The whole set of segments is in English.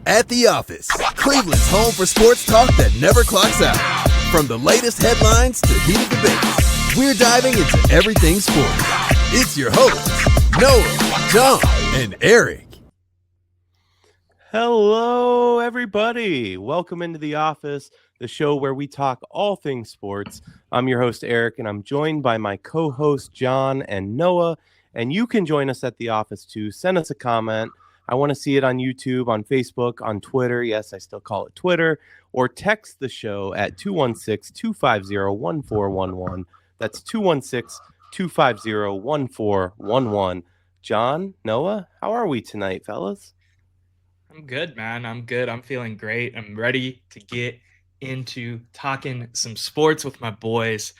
At the Office, Cleveland's home for sports talk that never clocks out. From the latest headlines to heated debates, we're diving into everything sports. It's your hosts, Noah, John, and Eric. Hello, everybody. Welcome into the Office, the show where we talk all things sports. I'm your host, Eric, and I'm joined by my co-hosts, John and Noah. And you can join us at the Office too. Send us a comment. I want to see it on YouTube, on Facebook, on Twitter. Yes, I still call it Twitter. Or text the show at 216-250-1411. That's 216-250-1411. John, Noah, how are we tonight, fellas? I'm good, man. I'm good. I'm feeling great. I'm ready to get into talking some sports with my boys.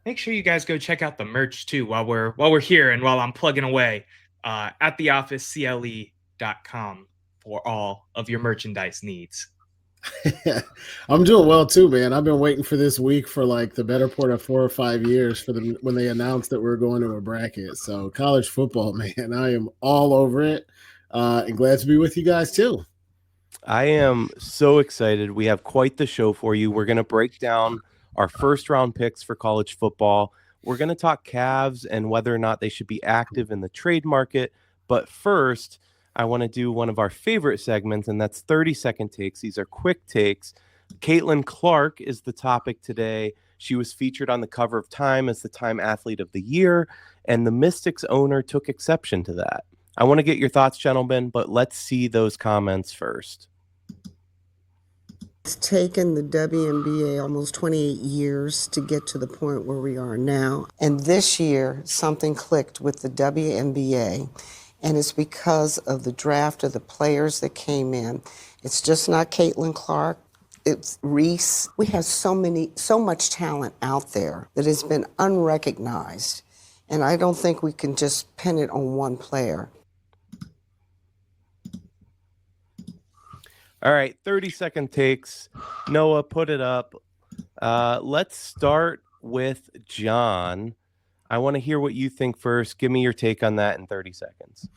Make sure you guys go check out the merch too while we're here and while I'm plugging away at theofficecle.com for all of your merchandise needs. I'm doing well too, man. I've been waiting for this week for like the better part of 4 or 5 years for them when they announced that we're going to a bracket. So college football, man, I am all over it. And glad to be with you guys too. I am so excited. We have quite the show for you. We're going to break down our first round picks for college football. We're going to talk Cavs and whether or not they should be active in the trade market. But first, I want to do one of our favorite segments, and that's 30-second takes. These are quick takes. Caitlin Clark is the topic today. She was featured on the cover of Time as the Time Athlete of the Year, and the Mystics owner took exception to that. I want to get your thoughts, gentlemen, but let's see those comments first. It's taken the WNBA almost 28 years to get to the point where we are now. And this year, something clicked with the WNBA, and it's because of the draft of the players that came in. It's just not Caitlin Clark. It's Reese. We have so much talent out there that has been unrecognized. And I don't think we can just pin it on one player. All right, 30-second takes. Noah, put it up. Let's start with John. I want to hear what you think first. Give me your take on that in 30 seconds.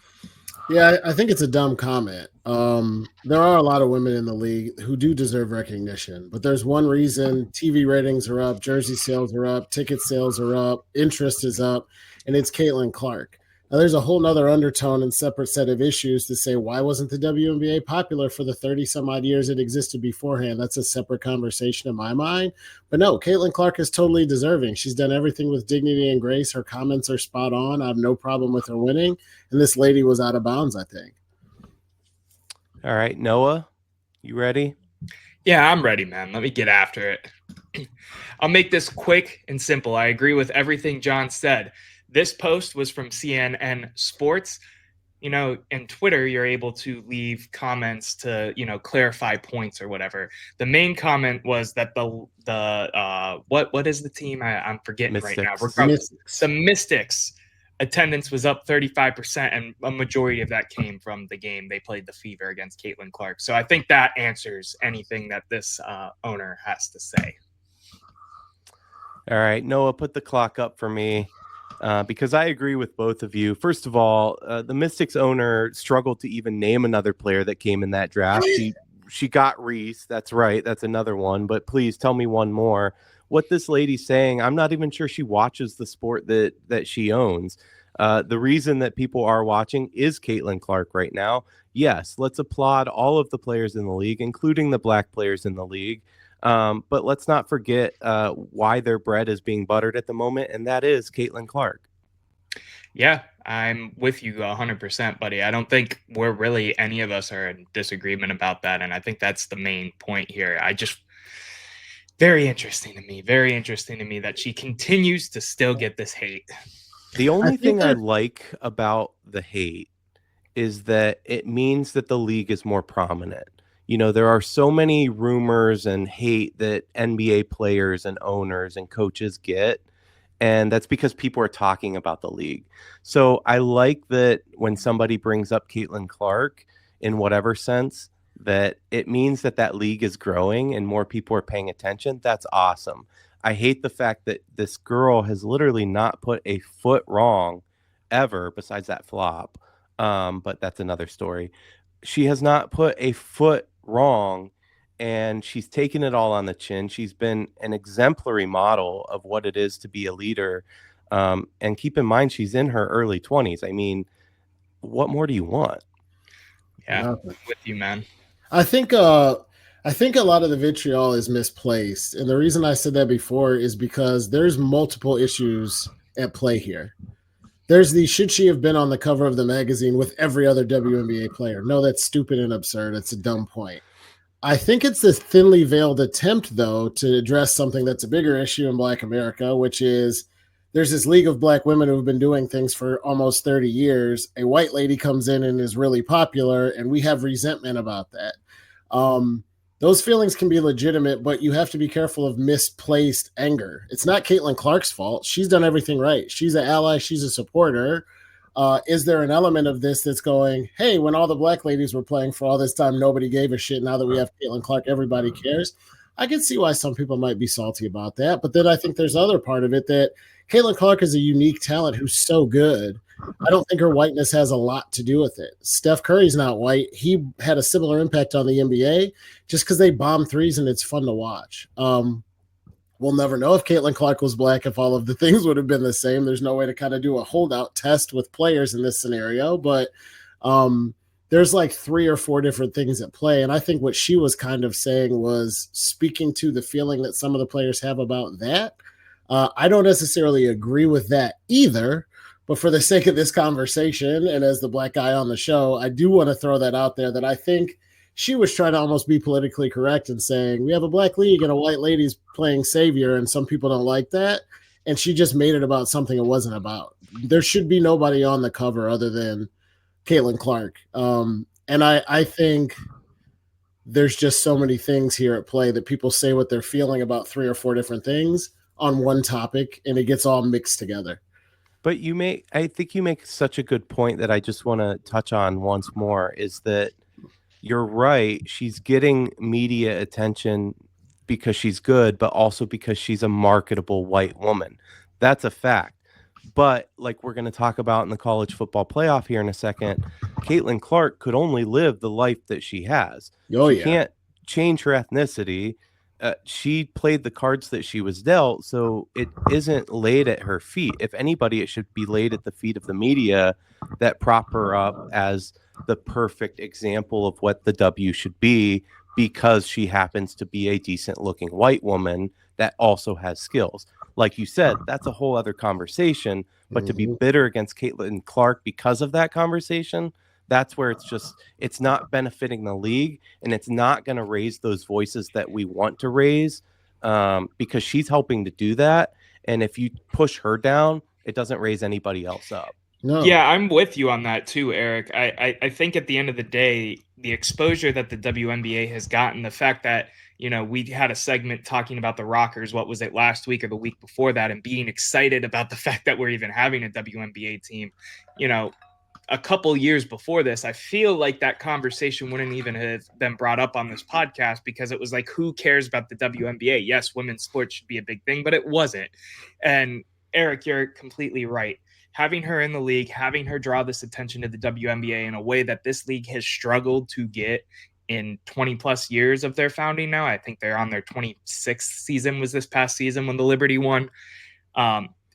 Yeah, I think it's a dumb comment. There are a lot of women in the league who do deserve recognition, but there's one reason TV ratings are up, jersey sales are up, ticket sales are up, interest is up, and it's Caitlin Clark. Now, there's a whole nother undertone and separate set of issues to say, why wasn't the WNBA popular for the 30-some-odd years it existed beforehand? That's a separate conversation in my mind. But no, Caitlin Clark is totally deserving. She's done everything with dignity and grace. Her comments are spot on. I have no problem with her winning. And this lady was out of bounds, I think. All right, Noah, you ready? Yeah, I'm ready, man. Let me get after it. I'll make this quick and simple. I agree with everything John said. This post was from CNN Sports. You know, in Twitter, you're able to leave comments to, clarify points or whatever. The main comment was that what is the team? I'm forgetting Mystics. Right now. The Mystics attendance was up 35%, and a majority of that came from the game they played the Fever against Caitlin Clark. So I think that answers anything that this owner has to say. All right, Noah, put the clock up for me. Because I agree with both of you. First of all, the Mystics owner struggled to even name another player that came in that draft. She got Reese. That's right. That's another one. But please tell me one more. What this lady's saying, I'm not even sure she watches the sport that she owns. The reason that people are watching is Caitlin Clark right now. Yes, let's applaud all of the players in the league, including the black players in the league. But let's not forget why their bread is being buttered at the moment, and that is Caitlin Clark. Yeah, I'm with you 100%, buddy. I don't think we're really any of us are in disagreement about that, and I think that's the main point here. Very interesting to me that she continues to still get this hate. The only thing I like about the hate is that it means that the league is more prominent. You know, there are so many rumors and hate that NBA players and owners and coaches get, and that's because people are talking about the league. So I like that when somebody brings up Caitlin Clark in whatever sense, that it means that league is growing and more people are paying attention. That's awesome. I hate the fact that this girl has literally not put a foot wrong ever besides that flop. But that's another story. she has not put a foot wrong, and she's taken it all on the chin. She's been an exemplary model of what it is to be a leader. And keep in mind, she's in her early 20s. I mean, what more do you want? Yeah, Nothing. with you, man. I think a lot of the vitriol is misplaced. And the reason I said that before is because there's multiple issues at play here. There's the should she have been on the cover of the magazine with every other WNBA player? No, that's stupid and absurd. It's a dumb point. I think it's this thinly veiled attempt, though, to address something that's a bigger issue in Black America, which is there's this league of Black women who have been doing things for almost 30 years. A white lady comes in and is really popular, and we have resentment about that. Those feelings can be legitimate, but you have to be careful of misplaced anger. It's not Caitlin Clark's fault. She's done everything right. She's an ally. She's a supporter. Is there an element of this that's going, hey, when all the Black ladies were playing for all this time, nobody gave a shit. Now that we have Caitlin Clark, everybody cares. I can see why some people might be salty about that. But then I think there's other part of it that Caitlin Clark is a unique talent who's so good. I don't think her whiteness has a lot to do with it. Steph Curry's not white. He had a similar impact on the NBA just because they bomb threes and it's fun to watch. We'll never know if Caitlin Clark was Black, if all of the things would have been the same. There's no way to kind of do a holdout test with players in this scenario, but there's like 3 or 4 different things at play. And I think what she was kind of saying was speaking to the feeling that some of the players have about that. I don't necessarily agree with that either, but for the sake of this conversation and as the Black guy on the show, I do want to throw that out there that I think she was trying to almost be politically correct and saying we have a Black league and a white lady's playing savior and some people don't like that. And she just made it about something it wasn't about. There should be nobody on the cover other than Caitlin Clark. And I think there's just so many things here at play that people say what they're feeling about 3 or 4 different things on one topic and it gets all mixed together. But I think you make such a good point that I just want to touch on once more is that you're right. She's getting media attention because she's good, but also because she's a marketable white woman. That's a fact. But like we're going to talk about in the college football playoff here in a second, Caitlin Clark could only live the life that she has. She can't change her ethnicity. She played the cards that she was dealt, so it isn't laid at her feet. If anybody, it should be laid at the feet of the media that prop her up as the perfect example of what the W should be because she happens to be a decent looking white woman that also has skills. Like you said, that's a whole other conversation, but to be bitter against Caitlin Clark because of that conversation, that's where it's not benefiting the league and it's not going to raise those voices that we want to raise because she's helping to do that. And if you push her down, it doesn't raise anybody else up. No. Yeah, I'm with you on that too, Eric. I think at the end of the day, the exposure that the WNBA has gotten, the fact that, you know, we had a segment talking about the Rockers, what was it, last week or the week before that, and being excited about the fact that we're even having a WNBA team, you know, a couple years before this, I feel like that conversation wouldn't even have been brought up on this podcast because it was like, who cares about the WNBA? Yes, women's sports should be a big thing, but it wasn't. And Eric, you're completely right. Having her in the league, having her draw this attention to the WNBA in a way that this league has struggled to get in 20 plus years of their founding now. I think they're on their 26th season was this past season when the Liberty won.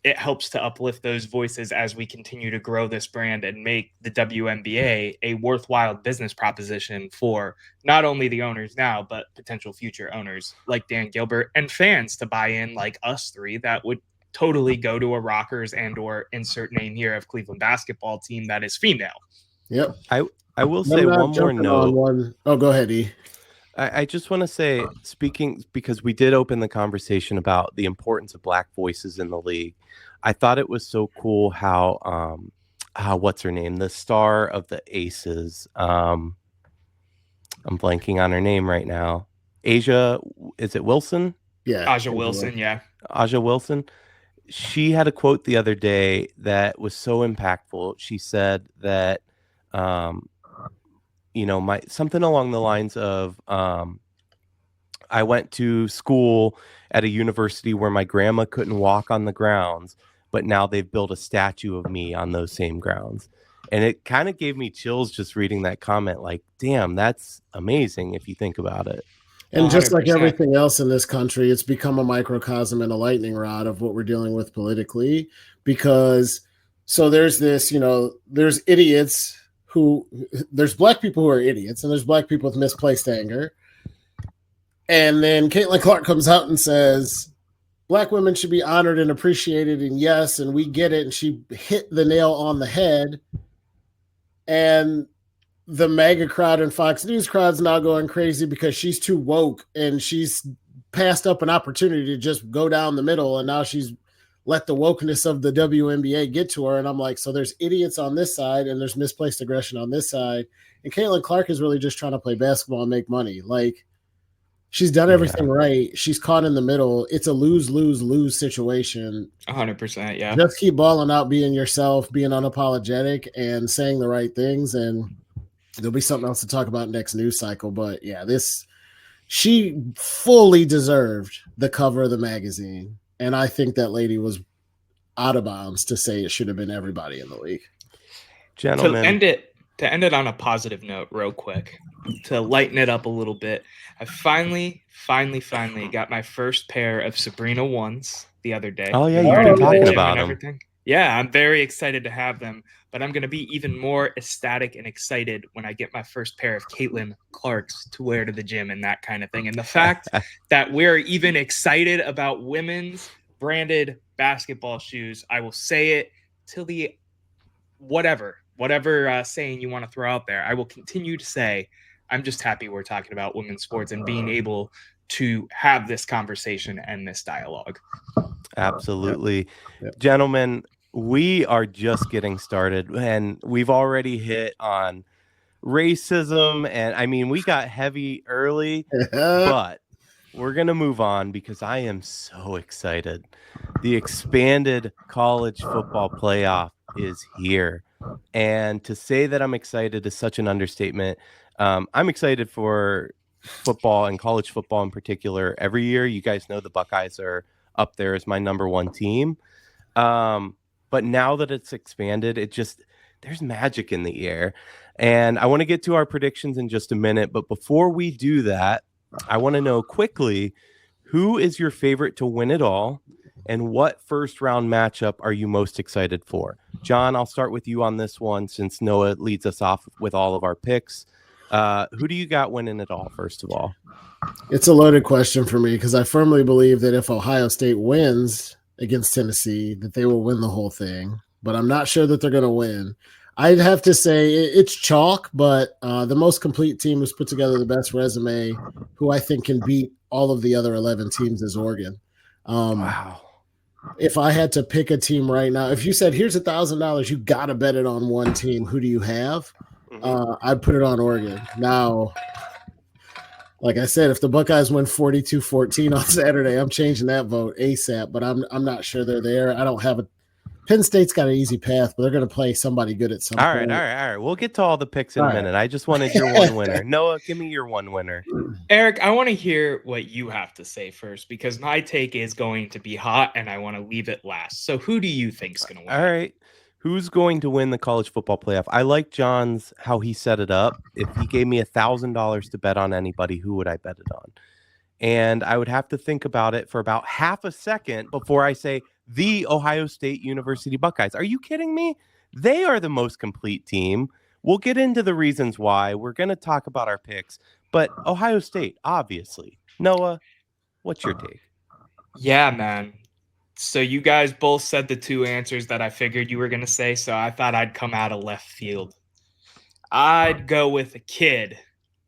It helps to uplift those voices as we continue to grow this brand and make the WNBA a worthwhile business proposition for not only the owners now, but potential future owners like Dan Gilbert and fans to buy in like us three that would totally go to a Rockers and or insert name here of Cleveland basketball team that is female. Yep. I will say one more note. Oh, go ahead, E. I just want to say, speaking, because we did open the conversation about the importance of Black voices in the league. I thought it was so cool how what's her name? The star of the Aces. I'm blanking on her name right now. Asia, is it Wilson? Yeah. Aja Wilson, yeah. Aja Wilson. She had a quote the other day that was so impactful. She said that, something along the lines of, I went to school at a university where my grandma couldn't walk on the grounds, but now they've built a statue of me on those same grounds. And it kind of gave me chills just reading that comment. Like, damn, that's amazing if you think about it. And just like 100%. everything else in this country, it's become a microcosm and a lightning rod of what we're dealing with politically. Because so there's this, there's idiots there's black people who are idiots, and there's black people with misplaced anger. And then Caitlin Clark comes out and says, Black women should be honored and appreciated, and yes, and we get it. And she hit the nail on the head. And the MAGA crowd and Fox News crowd's now going crazy because she's too woke and she's passed up an opportunity to just go down the middle. And now she's let the wokeness of the WNBA get to her. And I'm like, so there's idiots on this side and there's misplaced aggression on this side. And Caitlin Clark is really just trying to play basketball and make money. Like, she's done everything right. She's caught in the middle. It's a lose situation. 100%. Yeah. Just keep balling out, being yourself, being unapologetic, and saying the right things. And there'll be something else to talk about next news cycle. But yeah, she fully deserved the cover of the magazine. And I think that lady was out of bounds to say it should have been everybody in the league. Gentlemen. To end it on a positive note real quick, to lighten it up a little bit, I finally got my first pair of Sabrina ones the other day. Oh, yeah, you've been talking about them. Everything. Yeah, I'm very excited to have them, but I'm going to be even more ecstatic and excited when I get my first pair of Caitlin Clarks to wear to the gym and that kind of thing. And the fact that we're even excited about women's branded basketball shoes, I will say it till the whatever saying you want to throw out there. I will continue to say I'm just happy we're talking about women's sports and being able to have this conversation and this dialogue. Absolutely. Yep. Gentlemen, we are just getting started and we've already hit on racism. And I mean, we got heavy early, but we're going to move on because I am so excited. The expanded college football playoff is here. And to say that I'm excited is such an understatement. I'm excited for football and college football in particular. Every year, you guys know the Buckeyes are up there as my number one team. But now that it's expanded, there's magic in the air. And I want to get to our predictions in just a minute. But before we do that, I want to know quickly, who is your favorite to win it all? And what first round matchup are you most excited for? John, I'll start with you on this one since Noah leads us off with all of our picks. Who do you got winning it all, first of all? It's a loaded question for me because I firmly believe that if Ohio State wins against Tennessee, that they will win the whole thing. But I'm not sure that they're going to win. I'd have to say it's chalk, but the most complete team who's put together the best resume, who I think can beat all of the other 11 teams, is Oregon. Wow. If I had to pick a team right now, if you said, here's $1,000, you got to bet it on one team, who do you have? I'd put it on Oregon. Now, like I said, if the Buckeyes win 42-14 on Saturday, I'm changing that vote ASAP, but I'm not sure they're there. I don't have a Penn State's got an easy path, but they're going to play somebody good at some point. All right. We'll get to all the picks in a minute. I just wanted your one winner. Noah, give me your one winner. Eric, I want to hear what you have to say first because my take is going to be hot and I want to leave it last. So who do you think is going to win? All right. Who's going to win the college football playoff? I like John's, how he set it up. If he gave me $1,000 to bet on anybody, who would I bet it on? And I would have to think about it for about half a second before I say the Ohio State University Buckeyes. Are you kidding me? They are the most complete team. We'll get into the reasons why. We're going to talk about our picks, but Ohio State, obviously. Noah, what's your take? Yeah, man. So you guys both said the two answers that I figured you were going to say, so I thought I'd come out of left field. I'd go with a kid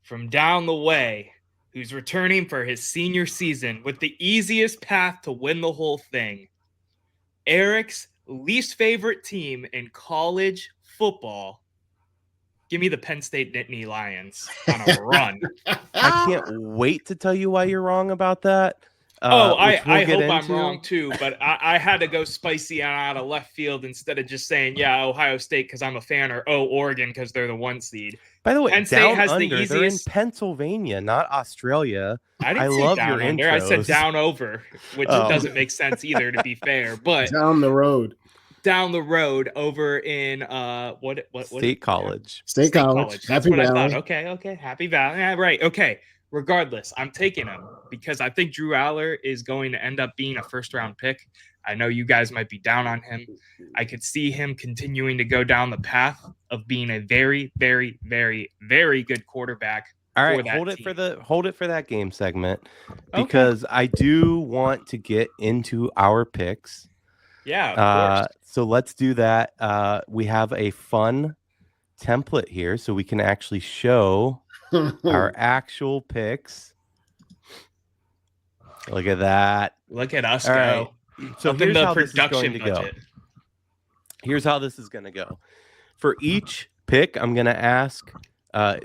from down the way who's returning for his senior season with the easiest path to win the whole thing. Eric's least favorite team in college football. Give me the Penn State Nittany Lions on a run. I can't wait to tell you why you're wrong about that. I hope I'm wrong too, but I had to go spicy out of left field instead of just saying, yeah, Ohio State because I'm a fan, or Oregon because they're the 1 seed. By the way, Penn State has the easiest. They're in Pennsylvania, not Australia. I love your intros. I said down over, which doesn't make sense either, to be fair. But down the road. down the road over in what State College. State College. That's Happy what Valley. I thought. Okay. Happy Valley. Yeah, right. Okay. Regardless, I'm taking him because I think Drew Aller is going to end up being a first-round pick. I know you guys might be down on him. I could see him continuing to go down the path of being a very, very, very, very good quarterback. All right, hold it for that game segment, because I do want to get into our picks. Yeah, of course. So let's do that. We have a fun template here, so we can actually show our actual picks. Look at that. Look at us All go. Right. So Open here's the how this is going production to budget. go. Here's how this is going to go. For each pick, I'm going to ask,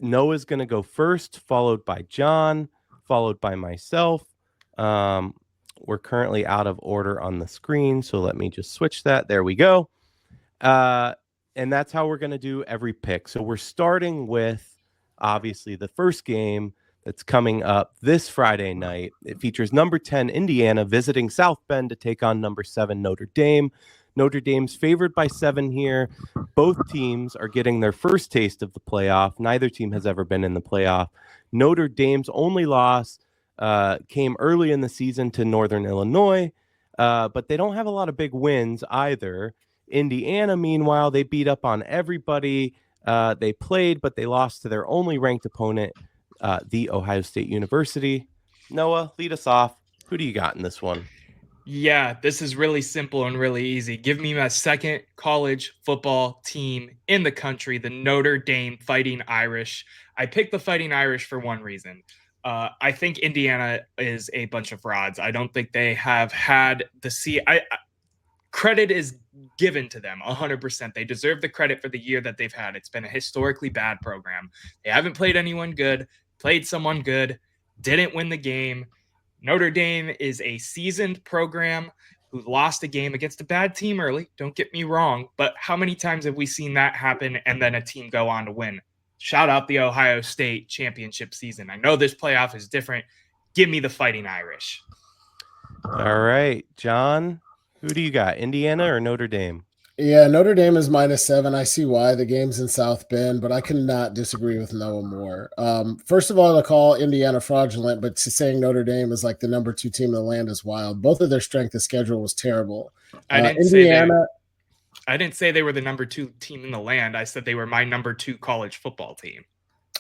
Noah's going to go first, followed by John, followed by myself. We're currently out of order on the screen, so let me just switch that. There we go. And that's how we're going to do every pick. So we're starting with, obviously, the first game that's coming up this Friday night. It features number 10 Indiana visiting South Bend to take on number 7 Notre Dame. Notre Dame's favored by 7 here. Both teams are getting their first taste of the playoff. Neither team has ever been in the playoff. Notre Dame's only loss came early in the season to Northern Illinois, but they don't have a lot of big wins either. Indiana, meanwhile, they beat up on everybody they played, but they lost to their only ranked opponent, the Ohio State University. Noah, lead us off. Who do you got in this one? Yeah, this is really simple and really easy. Give me my second college football team in the country, the Notre Dame Fighting Irish. I picked the Fighting Irish for one reason. I think Indiana is a bunch of frauds. I don't think they have had the credit is given to them 100%. They deserve the credit for the year that they've had. It's been a historically bad program. They haven't played anyone good, played someone good, didn't win the game. Notre Dame is a seasoned program who lost a game against a bad team early. Don't get me wrong, but how many times have we seen that happen and then a team go on to win? Shout out the Ohio State championship season. I know this playoff is different. Give me the Fighting Irish. All right, John, who do you got, Indiana or Notre Dame? Yeah, Notre Dame is -7. I see why. The game's in South Bend, but I cannot disagree with Noah more. First of all, to call Indiana fraudulent, but saying Notre Dame is like the number 2 team in the land is wild. Both of their strength of schedule was terrible. I didn't say they were the number 2 team in the land. I said they were my number 2 college football team.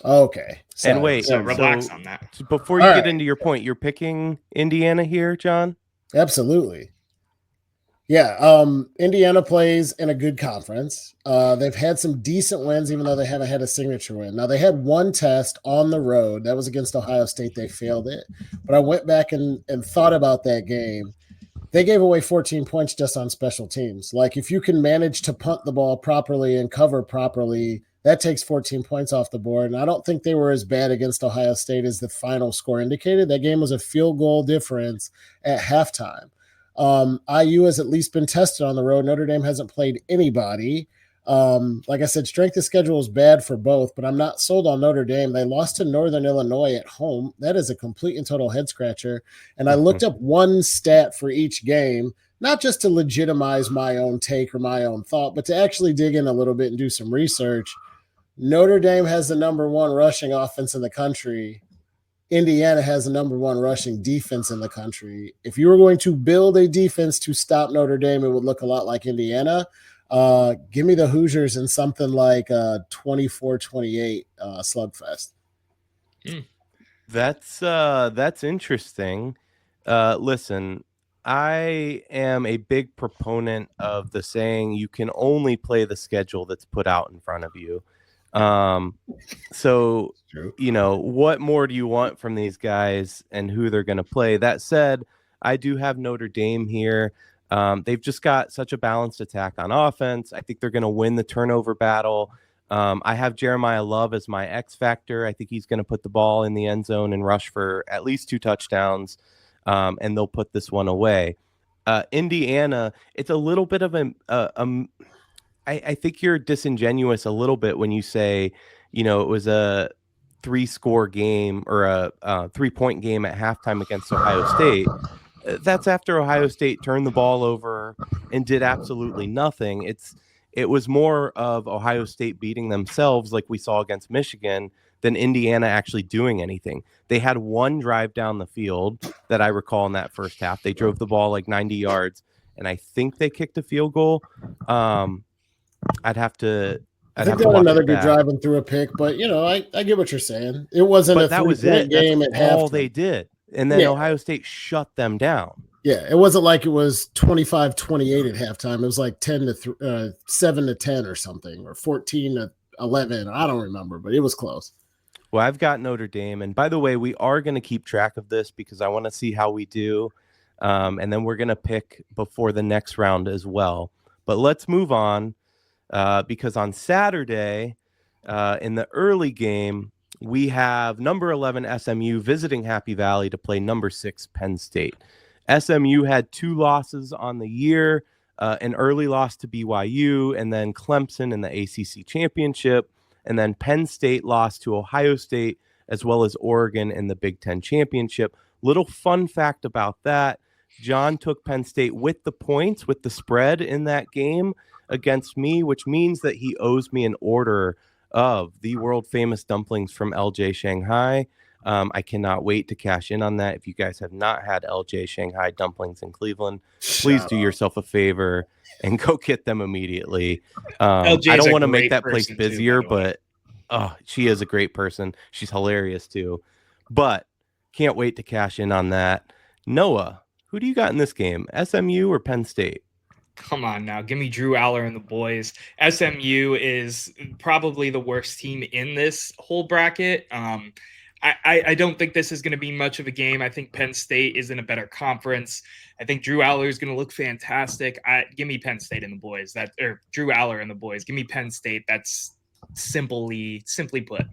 Okay. Sorry. And wait, so relax on that. Before you get into your point, you're picking Indiana here, John? Absolutely. Yeah, Indiana plays in a good conference. They've had some decent wins, even though they haven't had a signature win. Now, they had one test on the road. That was against Ohio State. They failed it. But I went back and thought about that game. They gave away 14 points just on special teams. Like, if you can manage to punt the ball properly and cover properly, that takes 14 points off the board. And I don't think they were as bad against Ohio State as the final score indicated. That game was a field goal difference at halftime. IU has at least been tested on the road. Notre Dame hasn't played anybody. Like I said, strength of schedule is bad for both, but I'm not sold on Notre Dame. They lost to Northern Illinois at home. That is a complete and total head scratcher. And I looked up one stat for each game, not just to legitimize my own take or my own thought, but to actually dig in a little bit and do some research. Notre Dame has the number 1 rushing offense in the country. Indiana has the number 1 rushing defense in the country. If you were going to build a defense to stop Notre Dame, it would look a lot like Indiana. Give me the Hoosiers in something like 24-28 slugfest. That's interesting. Listen, I am a big proponent of the saying you can only play the schedule that's put out in front of you. So, you know, what more do you want from these guys and who they're going to play? That said, I do have Notre Dame here. They've just got such a balanced attack on offense. I think they're going to win the turnover battle. I have Jeremiah Love as my X factor. I think he's going to put the ball in the end zone and rush for at least 2 touchdowns. And they'll put this one away. Indiana, it's a little bit of I think you're disingenuous a little bit when you say, you know, it was a 3-score game or a 3-point game at halftime against Ohio State. That's after Ohio State turned the ball over and did absolutely nothing. It was more of Ohio State beating themselves like we saw against Michigan than Indiana actually doing anything. They had one drive down the field that I recall in that first half. They drove the ball like 90 yards, and I think they kicked a field goal. I'd have to I think they had another good drive and threw a pick, but I get what you're saying. It wasn't a 3-point game at halftime. That's all they did. And then Ohio State shut them down. Yeah, it wasn't like it was 25-28 at halftime. It was like 7-10 or something, or 14-11. I don't remember, but it was close. Well, I've got Notre Dame. And by the way, we are going to keep track of this because I want to see how we do. And then we're going to pick before the next round as well. But let's move on because on Saturday in the early game, we have number 11 SMU visiting Happy Valley to play number 6 Penn State. SMU had 2 losses on the year, an early loss to BYU, and then Clemson in the ACC championship, and then Penn State lost to Ohio State, as well as Oregon in the Big Ten championship. Little fun fact about that, John took Penn State with the points, with the spread in that game against me, which means that he owes me an order of the world-famous dumplings from LJ Shanghai. I cannot wait to cash in on that. If you guys have not had LJ Shanghai dumplings in Cleveland, please do yourself a favor and go get them immediately. I don't want to make that place busier, but she is a great person. She's hilarious too. But can't wait to cash in on that. Noah, who do you got in this game? SMU or Penn State? Come on now. Give me Drew Aller and the boys. SMU is probably the worst team in this whole bracket. I don't think this is going to be much of a game. I think Penn State is in a better conference. I think Drew Aller is going to look fantastic. Give me Penn State and the boys. Or Drew Aller and the boys. Give me Penn State. That's simply put.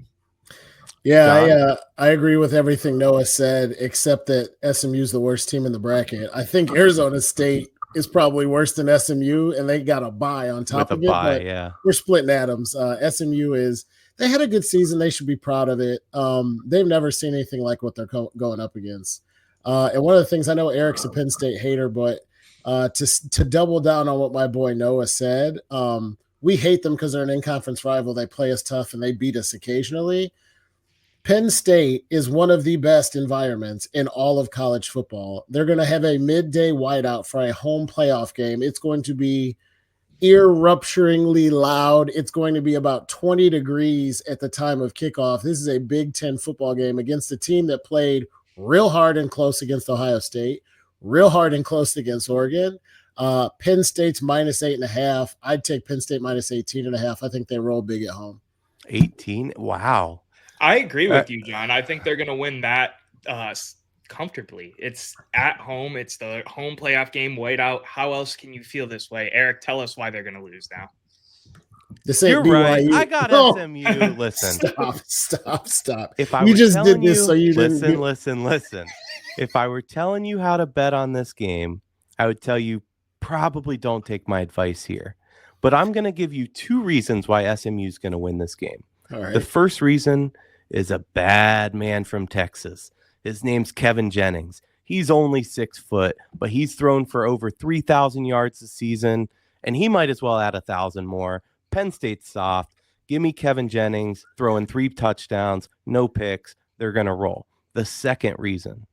Yeah, I agree with everything Noah said, except that SMU is the worst team in the bracket. I think Arizona State is probably worse than SMU, and they got a bye on top of it. But we're splitting atoms. SMU they had a good season. They should be proud of it. They've never seen anything like what they're going up against. And one of the things, I know Eric's a Penn State hater, but to double down on what my boy Noah said, we hate them because they're an in-conference rival. They play us tough, and they beat us occasionally. Penn State is one of the best environments in all of college football. They're going to have a midday whiteout for a home playoff game. It's going to be ear-rupturingly loud. It's going to be about 20 degrees at the time of kickoff. This is a Big Ten football game against a team that played real hard and close against Ohio State, real hard and close against Oregon. Penn State's -8.5. I'd take Penn State -18.5. I think they roll big at home. 18? Wow. I agree with you, John. I think they're going to win that comfortably. It's at home. It's the home playoff game, whiteout. How else can you feel this way? Eric, tell us why they're going to lose now. You're right. I got SMU. Listen. Stop. If I you just did this, so you listen. If I were telling you how to bet on this game, I would tell you probably don't take my advice here. But I'm going to give you 2 reasons why SMU is going to win this game. All right. The first reason is a bad man from Texas. His name's Kevin Jennings. He's only 6 foot, but he's thrown for over 3,000 yards this season, and he might as well add 1,000 more. Penn State's soft. Give me Kevin Jennings throwing 3 touchdowns, no picks. They're going to roll. The second reason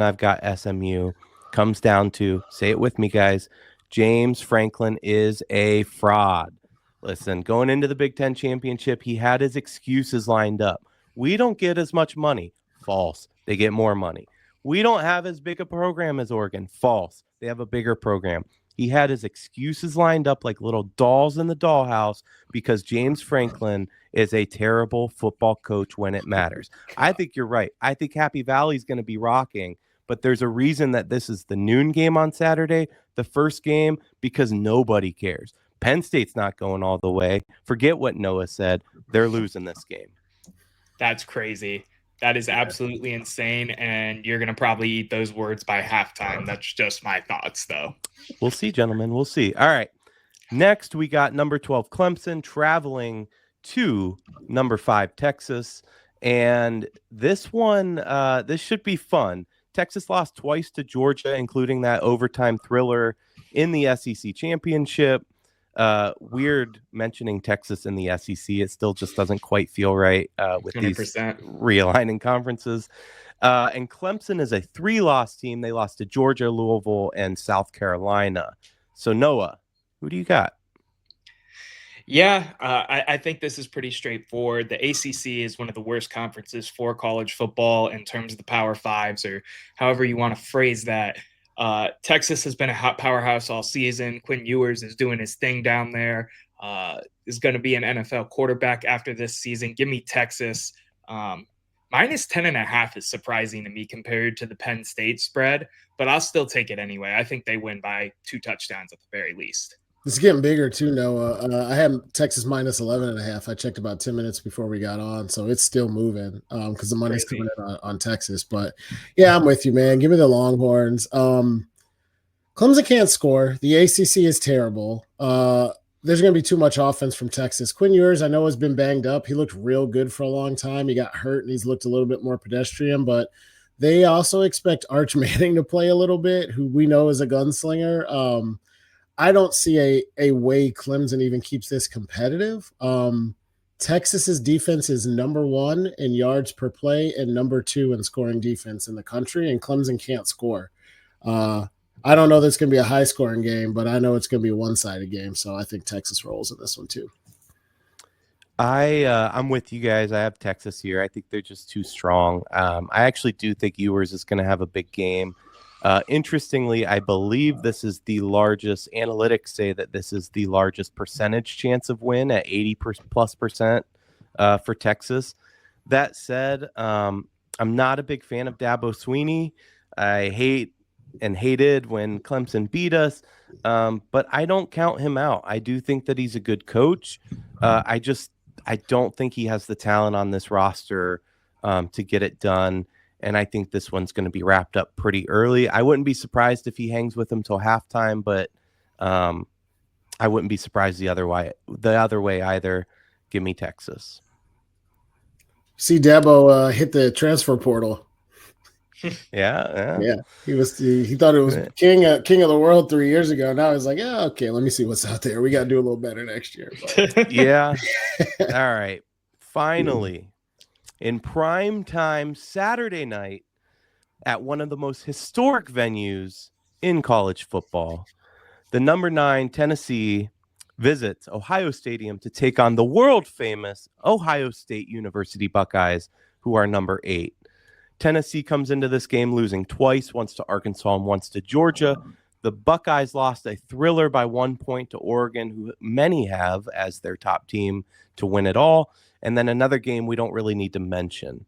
I've got SMU comes down to, say it with me, guys, James Franklin is a fraud. Listen, going into the Big Ten championship, he had his excuses lined up. We don't get as much money. False. They get more money. We don't have as big a program as Oregon. False. They have a bigger program. He had his excuses lined up like little dolls in the dollhouse because James Franklin is a terrible football coach when it matters. I think you're right. I think Happy Valley is going to be rocking, but there's a reason that this is the noon game on Saturday, the first game, because nobody cares. Penn State's not going all the way. Forget what Noah said. They're losing this game. That's crazy. That is absolutely insane, and you're going to probably eat those words by halftime. That's just my thoughts, though. We'll see, gentlemen. We'll see. All right. Next, we got number 12 Clemson traveling to number 5 Texas, and this one, this should be fun. Texas lost twice to Georgia, including that overtime thriller in the SEC championship. Weird mentioning Texas in the SEC. It still just doesn't quite feel right with 100%. these realigning conferences. And Clemson is a 3-loss team. They lost to Georgia, Louisville, and South Carolina. So Noah, who do you got? Yeah, I think this is pretty straightforward. The ACC is one of the worst conferences for college football in terms of the Power Fives, or however you want to phrase that. Texas has been a hot powerhouse all season. Quinn Ewers is doing his thing down there. Is going to be an NFL quarterback after this season. Give me Texas. Minus 10.5 is surprising to me compared to the Penn State spread, but I'll still take it anyway. I think they win by 2 touchdowns at the very least. It's getting bigger too, Noah. I had Texas minus 11.5. I checked about 10 minutes before we got on, so it's still moving because the money's coming in on Texas. But yeah, I'm with you, man. Give me the Longhorns. Clemson can't score. The ACC is terrible. There's going to be too much offense from Texas. Quinn Ewers, I know, has been banged up. He looked real good for a long time. He got hurt, and he's looked a little bit more pedestrian. But they also expect Arch Manning to play a little bit, who we know is a gunslinger. I don't see a way Clemson even keeps this competitive. Texas's defense is number 1 in yards per play and number 2 in scoring defense in the country, and Clemson can't score. I don't know that it's going to be a high-scoring game, but I know it's going to be a one-sided game, so I think Texas rolls in this one too. I'm with you guys. I have Texas here. I think they're just too strong. I actually do think Ewers is going to have a big game. Interestingly, I believe this is the largest, analytics say that this is the largest percentage chance of win at 80+% for Texas. That said, I'm not a big fan of Dabo Swinney. I hated when Clemson beat us, but I don't count him out. I do think that he's a good coach. I don't think he has the talent on this roster to get it done. And I think this one's going to be wrapped up pretty early. I wouldn't be surprised if he hangs with him till halftime, but I wouldn't be surprised the other way either. Give me Texas. See Dabo hit the transfer portal. Yeah. He thought it was king of the world 3 years ago. Now he's like, yeah, okay, let me see what's out there. We got to do a little better next year. But. Yeah. All right. Finally. In prime time Saturday night at one of the most historic venues in college football, the number 9 Tennessee visits Ohio Stadium to take on the world-famous Ohio State University Buckeyes, who are number 8. Tennessee comes into this game losing twice, once to Arkansas and once to Georgia. The Buckeyes lost a thriller by 1 point to Oregon, who many have as their top team to win it all. And then another game we don't really need to mention.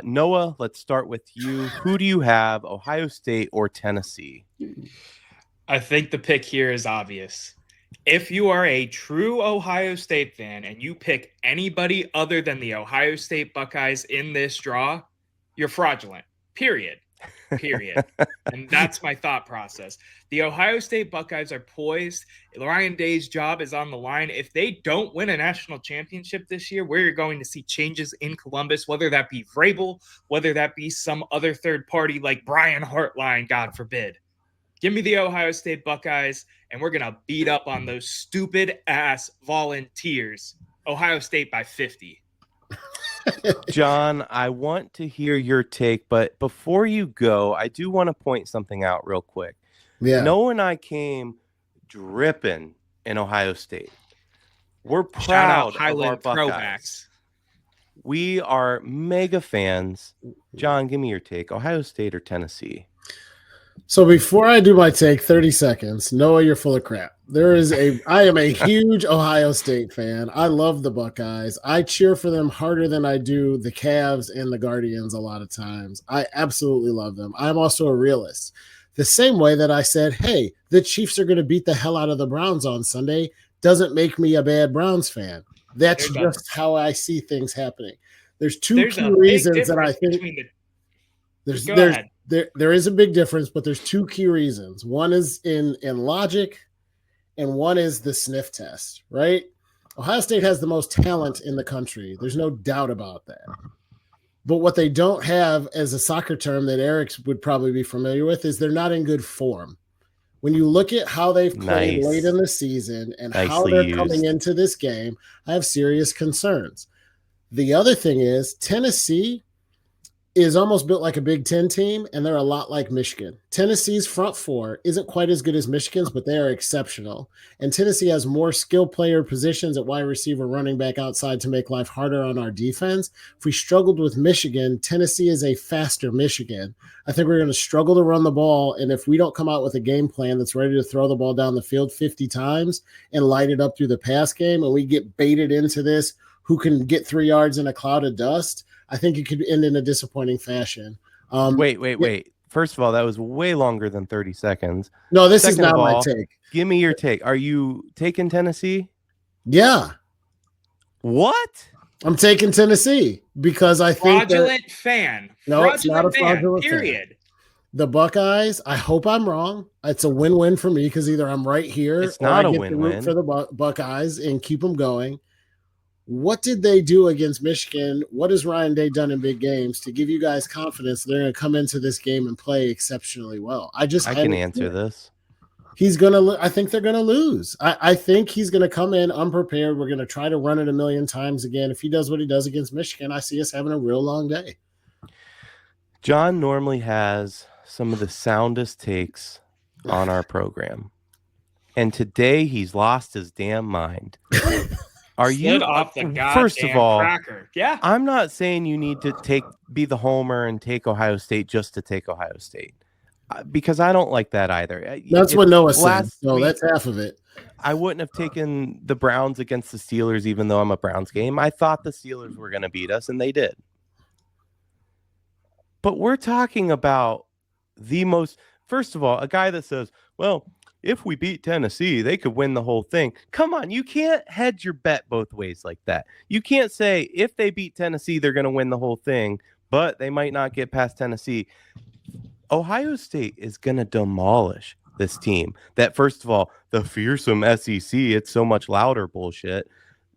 Noah, let's start with you. Who do you have, Ohio State or Tennessee? I think the pick here is obvious. If you are a true Ohio State fan and you pick anybody other than the Ohio State Buckeyes in this draw, you're fraudulent, period. And that's my thought process. The Ohio State Buckeyes are poised. Ryan Day's job is on the line. If they don't win a national championship this year, we're going to see changes in Columbus, whether that be Vrabel, whether that be some other third party like Brian Hartline, God forbid. Give me the Ohio State Buckeyes, and we're going to beat up on those stupid-ass Volunteers. Ohio State by 50. John, I want to hear your take, but before you go, I do want to point something out real quick. Yeah. Noah and I came dripping in Ohio State. We're proud of our Buckeyes. We are mega fans. John, give me your take. Ohio State or Tennessee? So before I do my take, 30 seconds. Noah, you're full of crap. I am a huge Ohio State fan. I love the Buckeyes. I cheer for them harder than I do the Cavs and the Guardians a lot of times. I absolutely love them. I'm also a realist. The same way that I said, hey, the Chiefs are going to beat the hell out of the Browns on Sunday doesn't make me a bad Browns fan. That's just how I see things happening. There's two key reasons that I think there is a big difference, but there's two key reasons. One is in logic, and one is the sniff test, right? Ohio State has the most talent in the country. There's no doubt about that. But what they don't have, as a soccer term that Eric would probably be familiar with, is they're not in good form. When you look at how they've played Nice. late in the season and how Nicely they're used. coming into this game, I have serious concerns. The other thing is Tennessee is almost built like a Big Ten team, and they're a lot like Michigan. Tennessee's front four isn't quite as good as Michigan's, but they are exceptional. And Tennessee has more skill player positions at wide receiver, running back, outside to make life harder on our defense. If we struggled with Michigan, Tennessee is a faster Michigan. I think we're going to struggle to run the ball, and if we don't come out with a game plan that's ready to throw the ball down the field 50 times and light it up through the pass game, and we get baited into this, who can get 3 yards in a cloud of dust, I think it could end in a disappointing fashion. Wait. First of all, that was way longer than 30 seconds. No, this Second is not of my all, take. Give me your take. Are you taking Tennessee? Yeah, What? I'm taking Tennessee because I think Fraudulent fan. No, it's not a fraudulent fan. Period. The Buckeyes, I hope I'm wrong. It's a win-win for me because either I'm right here It's or not I a get to win-win. root for the Buckeyes and keep them going. What did they do against Michigan? What has Ryan Day done in big games to give you guys confidence they're going to come into this game and play exceptionally well? I can answer this. He's going to – I think they're going to lose. I think he's going to come in unprepared. We're going to try to run it a million times again. If he does what he does against Michigan, I see us having a real long day. John normally has some of the soundest takes on our program. And today he's lost his damn mind. Are you off the goddamn first of all, cracker? Yeah. I'm not saying you need to be the homer and take Ohio State just to take Ohio State, because I don't like that either. That's what Noah said. Last So week, that's half of it. I wouldn't have taken the Browns against the Steelers, even though I'm a Browns game. I thought the Steelers were going to beat us, and they did. But we're talking about first of all, a guy that says, well, if we beat Tennessee, they could win the whole thing. Come on, you can't hedge your bet both ways like that. You can't say if they beat Tennessee, they're going to win the whole thing, but they might not get past Tennessee. Ohio State is going to demolish this team. That, first of all, the fearsome SEC, it's so much louder bullshit.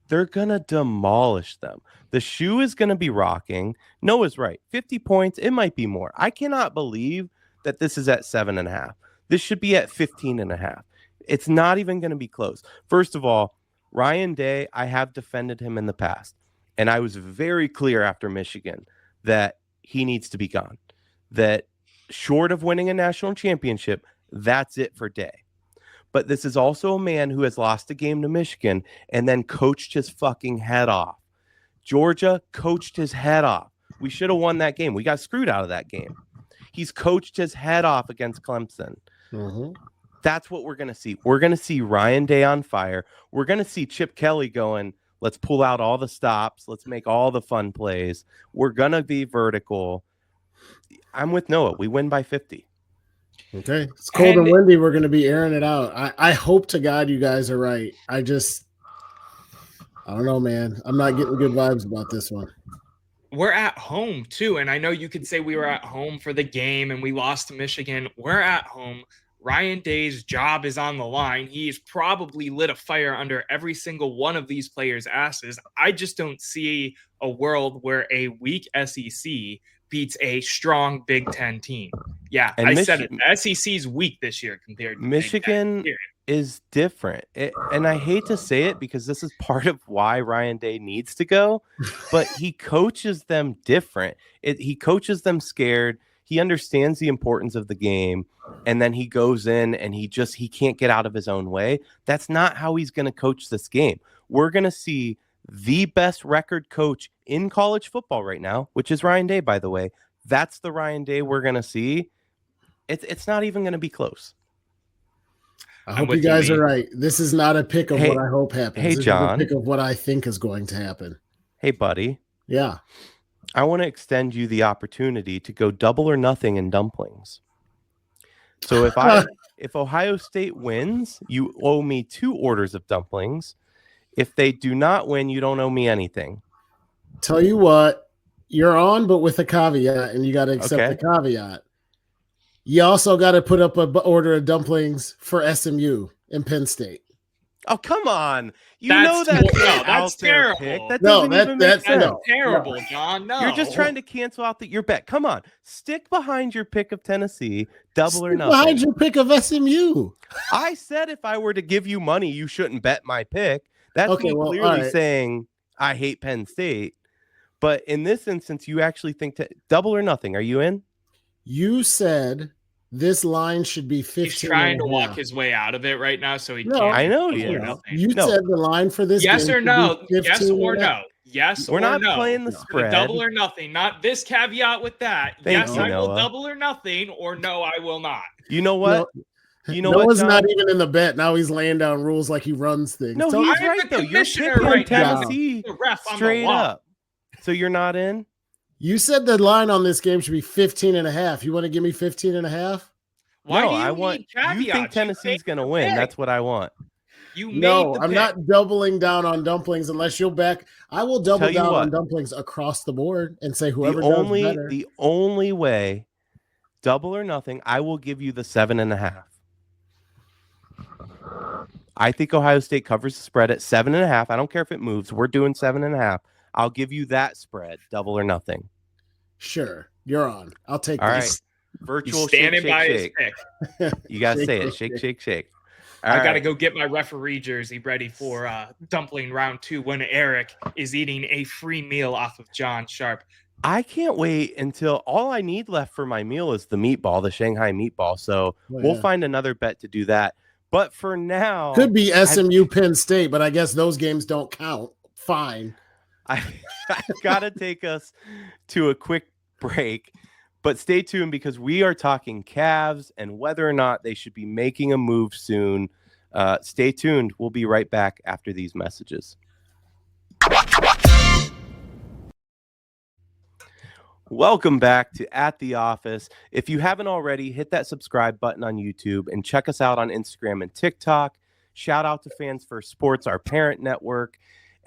They're going to demolish them. The shoe is going to be rocking. Noah's right. 50 points, it might be more. I cannot believe that this is at 7.5. This should be at 15.5. It's not even going to be close. First of all, Ryan Day, I have defended him in the past. And I was very clear after Michigan that he needs to be gone. That short of winning a national championship, that's it for Day. But this is also a man who has lost a game to Michigan and then coached his fucking head off. Georgia coached his head off. We should have won that game. We got screwed out of that game. He's coached his head off against Clemson. Mm-hmm. That's what we're going to see. We're going to see Ryan Day on fire. We're going to see Chip Kelly going, let's pull out all the stops. Let's make all the fun plays. We're going to be vertical. I'm with Noah. We win by 50. Okay. It's cold and windy. We're going to be airing it out. I hope to God you guys are right. I don't know, man. I'm not getting good vibes about this one. We're at home, too. And I know you could say we were at home for the game and we lost to Michigan. We're at home. Ryan Day's job is on the line. He's probably lit a fire under every single one of these players' asses. I just don't see a world where a weak SEC beats a strong Big Ten team. Yeah, and said it. The SEC's weak this year compared to Michigan. Is different. And I hate to say it because this is part of why Ryan Day needs to go, but he coaches them different. He coaches them scared. He understands the importance of the game, and then he goes in and he can't get out of his own way. That's not how he's going to coach this game. We're going to see the best record coach in college football right now, which is Ryan Day, by the way. That's the Ryan Day we're going to see. It's not even going to be close. I hope you guys are right. This is not a pick of what I hope happens. Hey, John. This is a pick of what I think is going to happen. Hey, buddy. Yeah. I want to extend you the opportunity to go double or nothing in dumplings. So if Ohio State wins, you owe me 2 orders of dumplings. If they do not win, you don't owe me anything. Tell you what, you're on, but with a caveat, and you got to accept the caveat. You also got to put up an order of dumplings for SMU in Penn State. Oh, come on. That's That's terrible. pick. That No, doesn't even make that's sense. no. Terrible, John. No. You're just trying to cancel out your bet. Come on. Stick behind your pick of Tennessee, double or Stick nothing. behind your pick of SMU. I said if I were to give you money, you shouldn't bet my pick. That's Okay, me well, clearly all right. saying I hate Penn State. But in this instance, you actually think double or nothing. Are you in? You said this line should be 15. He's trying to and a walk half. his way out of it right now, so he No, can't. I know double he or is. nothing. You No. said the line for this Yes game or should no? be Yes 15 or and a no? half. Yes We're or not no? playing the For the spread. double or nothing. Not this caveat with that. Thank Yes, you, I will Noah. double or nothing, or no, I will not. You know what? You know Noah's what, John? not even in the bet. Now he's laying down rules like he runs things. No, Tell- he's I'm right, the though. You're commissioner picking right now. Tennessee The ref on the straight law. up. So you're not in? You said the line on this game should be 15 and a half. You want to give me 15 and a half? Why No, do you I want need caveats? you think Tennessee's going to made win. the That's what I want. You made No, the I'm pick. not doubling down on dumplings unless you'll back. I will double Tell you down what. on dumplings across the board and say whoever does better. The only way, double or nothing, I will give you the 7.5. I think Ohio State covers the spread at 7.5. I don't care if it moves. We're doing 7.5. I'll give you that spread, double or nothing. Sure, you're on. I'll take All this. right. Virtual He's standing shake, by shake, his shake. pick. You got to Shake, say it. shake, Shake, shake, shake. All I got to right. go get my referee jersey ready for dumpling round 2 when Eric is eating a free meal off of John Sharp. I can't wait until all I need left for my meal is the meatball, the Shanghai meatball. So we'll find another bet to do that. But for now, Could be SMU Penn State, but I guess those games don't count. Fine. I've got to take us to a quick break. But stay tuned because we are talking Cavs and whether or not they should be making a move soon. Stay tuned. We'll be right back after these messages. Welcome back to At the Office. If you haven't already, hit that subscribe button on YouTube and check us out on Instagram and TikTok. Shout out to Fans for Sports, our parent network.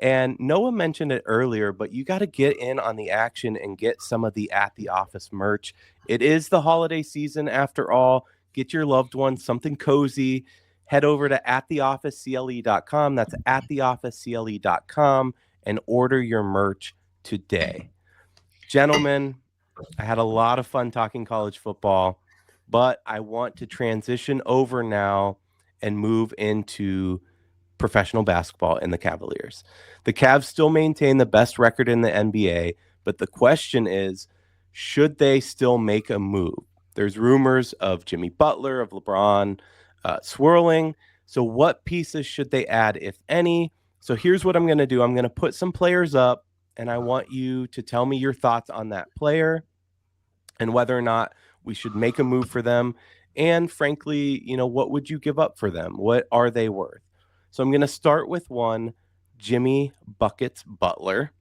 And Noah mentioned it earlier, but you got to get in on the action and get some of the At the Office merch. It is the holiday season after all. Get your loved ones something cozy. Head over to attheofficecle.com. That's attheofficecle.com and order your merch today. Gentlemen, I had a lot of fun talking college football, but I want to transition over now and move into professional basketball and the Cavaliers. The Cavs still maintain the best record in the NBA, but the question is, should they still make a move? There's rumors of Jimmy Butler, of LeBron, swirling. So what pieces should they add, if any? So here's what I'm going to do. I'm going to put some players up, and I want you to tell me your thoughts on that player and whether or not we should make a move for them. And frankly, what would you give up for them? What are they worth? So I'm going to start with one, Jimmy Buckets Butler.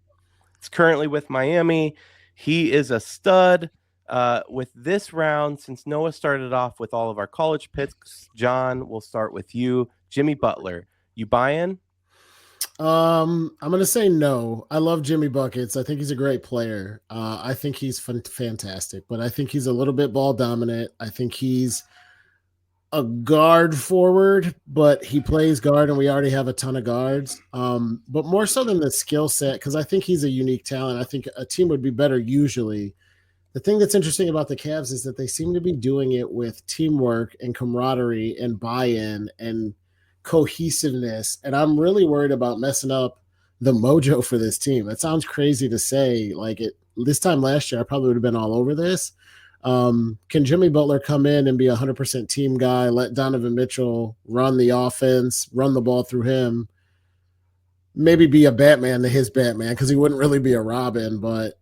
It's currently with Miami. He is a stud. With this round, since Noah started off with all of our college picks, John, we'll start with you. Jimmy Butler, you buy in? I'm going to say no. I love Jimmy Buckets. I think he's a great player. I think he's fantastic, but I think he's a little bit ball dominant. I think he's a guard forward, but he plays guard and we already have a ton of guards. But more so than the skill set, because I think he's a unique talent. I think a team would be better usually. The thing that's interesting about the Cavs is that they seem to be doing it with teamwork and camaraderie and buy-in and cohesiveness. And I'm really worried about messing up the mojo for this team. It sounds crazy to say, like this time last year, I probably would have been all over this. Can Jimmy Butler come in and be 100% team guy, let Donovan Mitchell run the offense, run the ball through him, maybe be a Batman to his Batman, because he wouldn't really be a Robin. But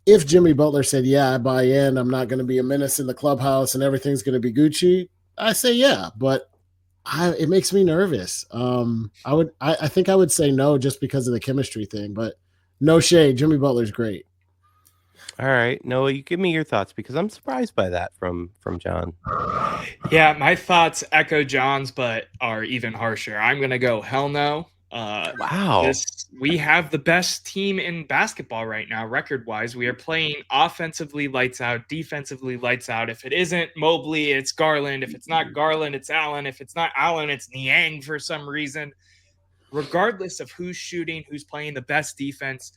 if Jimmy Butler said, yeah, I buy in, I'm not going to be a menace in the clubhouse and everything's going to be Gucci, I say yeah, but it makes me nervous. I think I would say no just because of the chemistry thing, but no shade. Jimmy Butler's great. All right, Noah, you give me your thoughts because I'm surprised by that from John. Yeah, my thoughts echo John's, but are even harsher. I'm going to go hell no. Wow. We have the best team in basketball right now, record-wise. We are playing offensively lights out, defensively lights out. If it isn't Mobley, it's Garland. If it's not Garland, it's Allen. If it's not Allen, it's Niang for some reason. Regardless of who's shooting, who's playing the best defense,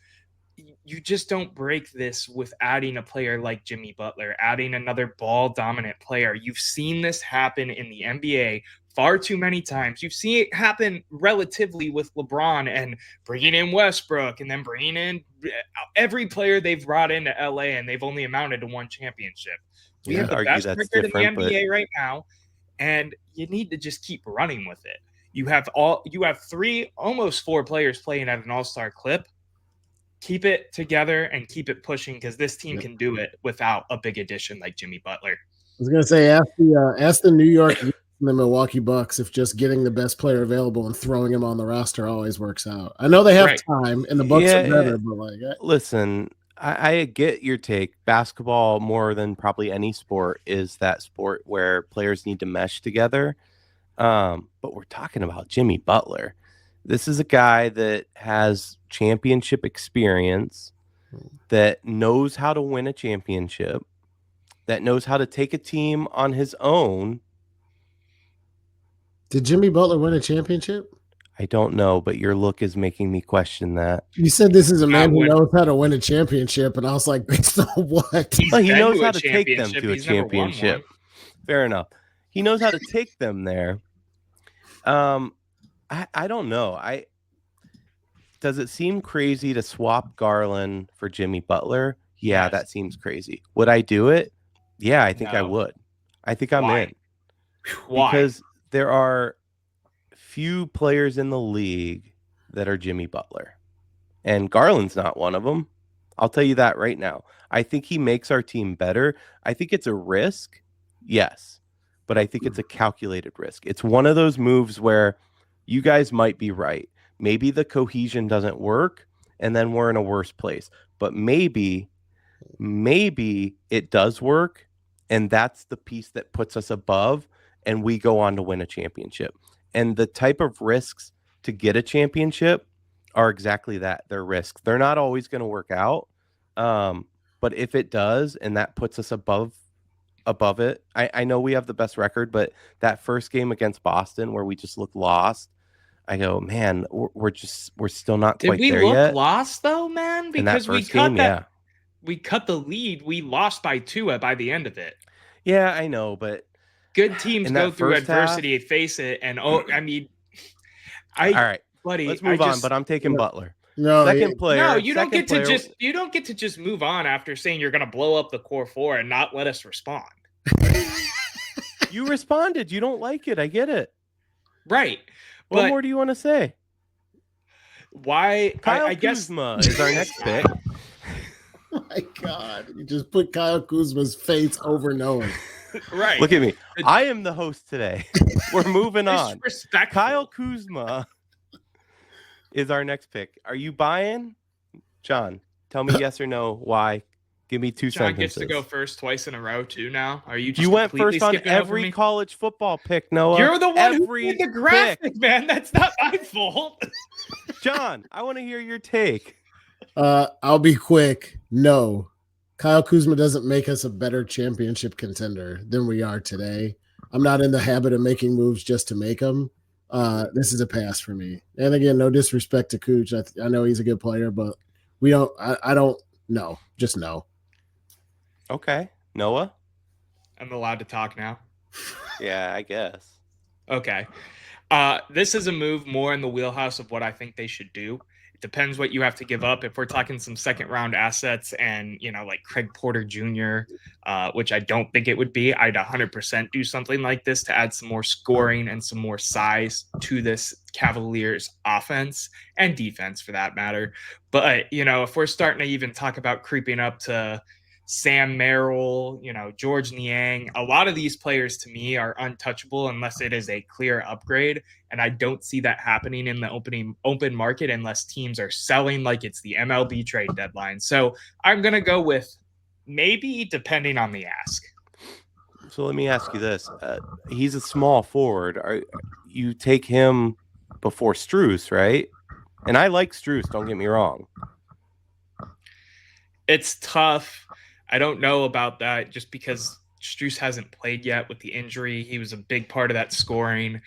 you just don't break this with adding a player like Jimmy Butler, adding another ball-dominant player. You've seen this happen in the NBA far too many times. You've seen it happen relatively with LeBron and bringing in Westbrook and then bringing in every player they've brought into LA, and they've only amounted to one championship. We have the best record in the NBA right now, and you need to just keep running with it. You have 3, almost 4 players playing at an all-star clip. Keep it together and keep it pushing, because this team can do it without a big addition like Jimmy Butler. I was going to say, ask the New York and the Milwaukee Bucks if just getting the best player available and throwing him on the roster always works out. I know they have time, and the Bucks are better, but listen, I get your take. Basketball, more than probably any sport, is that sport where players need to mesh together. But we're talking about Jimmy Butler. This is a guy that has championship experience, that knows how to win a championship, that knows how to take a team on his own. Did Jimmy Butler win a championship? I don't know, but your look is making me question that. You said this is a man who knows how to win a championship, and I was like, based on what? Well, he knows how to take them to a championship. Fair enough. He knows how to take them there. I don't know. Does it seem crazy to swap Garland for Jimmy Butler? Yeah, that seems crazy. Would I do it? Yeah, I think I would. I think I'm in. Why? Because there are few players in the league that are Jimmy Butler. And Garland's not one of them. I'll tell you that right now. I think he makes our team better. I think it's a risk. Yes. But I think it's a calculated risk. It's one of those moves where you guys might be right. Maybe the cohesion doesn't work, and then we're in a worse place. But maybe it does work, and that's the piece that puts us above, and we go on to win a championship. And the type of risks to get a championship are exactly that. They're risks. They're not always going to work out. But if it does, and that puts us above it, I know we have the best record, but that first game against Boston where we just looked lost, I go, man, we're still not quite there yet. Did we look lost though, man? Because we cut the lead. We lost by 2 by the end of it. Yeah, I know, but good teams go through adversity, face it, and all right, buddy. Let's move on. But I'm taking Butler. No, second player. No, you don't get to just move on after saying you're going to blow up the core 4 and not let us respond. You responded. You don't like it. I get it. Right. What more do you want to say? Why? Kyle Kuzma is our next pick. Oh my God. You just put Kyle Kuzma's face over Noah. Right. Look at me. I am the host today. We're moving on. Kyle Kuzma is our next pick. Are you buying? John, tell me yes or no. Why? Give me 2 sentences. John gets to go first twice in a row too now. Are you just You went first on every college football pick, Noah. You're the one who did the graphic, man. That's not my fault. John, I want to hear your take. I'll be quick. No. Kyle Kuzma doesn't make us a better championship contender than we are today. I'm not in the habit of making moves just to make them. This is a pass for me. And again, no disrespect to Cooch. I know he's a good player, but I don't know. Just no. Okay. Noah? I'm allowed to talk now. Yeah, I guess. Okay. This is a move more in the wheelhouse of what I think they should do. It depends what you have to give up. If we're talking some second round assets and, like Craig Porter Jr., which I don't think it would be, I'd 100% do something like this to add some more scoring and some more size to this Cavaliers offense and defense for that matter. But, if we're starting to even talk about creeping up to Sam Merrill, George Niang, a lot of these players to me are untouchable unless it is a clear upgrade. And I don't see that happening in the open market unless teams are selling like it's the MLB trade deadline. So I'm going to go with maybe, depending on the ask. So let me ask you this. He's a small forward. You take him before Strus, right? And I like Strus, don't get me wrong. It's tough. I don't know about that just because Strus hasn't played yet with the injury. He was a big part of that scoring.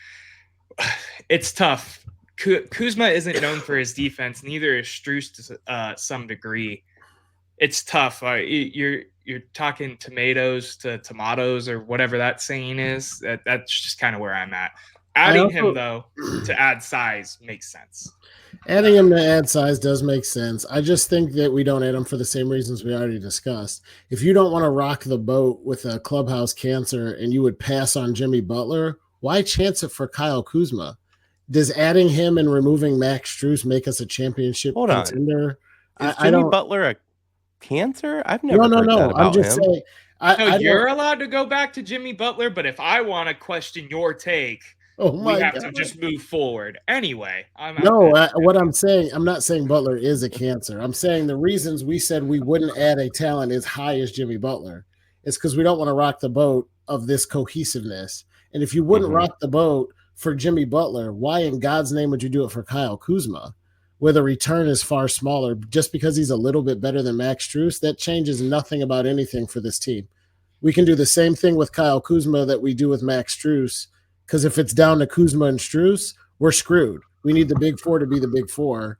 It's tough. Kuzma isn't known for his defense. Neither is Strus to some degree. It's tough. You're talking tomatoes to tomatoes or whatever that saying is. That's just kind of where I'm at. Adding him, though, to add size makes sense. Adding him to add size does make sense. I just think that we don't add him for the same reasons we already discussed. If you don't want to rock the boat with a clubhouse cancer and you would pass on Jimmy Butler, why chance it for Kyle Kuzma? Does adding him and removing Max Strus make us a championship contender? Is Jimmy Butler a cancer? I've never heard that about I'm just him. saying. You're allowed to go back to Jimmy Butler, but if I want to question your take, we have to just move forward. Anyway, what I'm saying, I'm not saying Butler is a cancer. I'm saying the reasons we said we wouldn't add a talent as high as Jimmy Butler is because we don't want to rock the boat of this cohesiveness. And if you wouldn't rock the boat for Jimmy Butler, why in God's name would you do it for Kyle Kuzma, where the return is far smaller? Just because he's a little bit better than Max Strus, that changes nothing about anything for this team. We can do the same thing with Kyle Kuzma that we do with Max Strus, because if it's down to Kuzma and Strus, we're screwed. We need the big four to be the big four.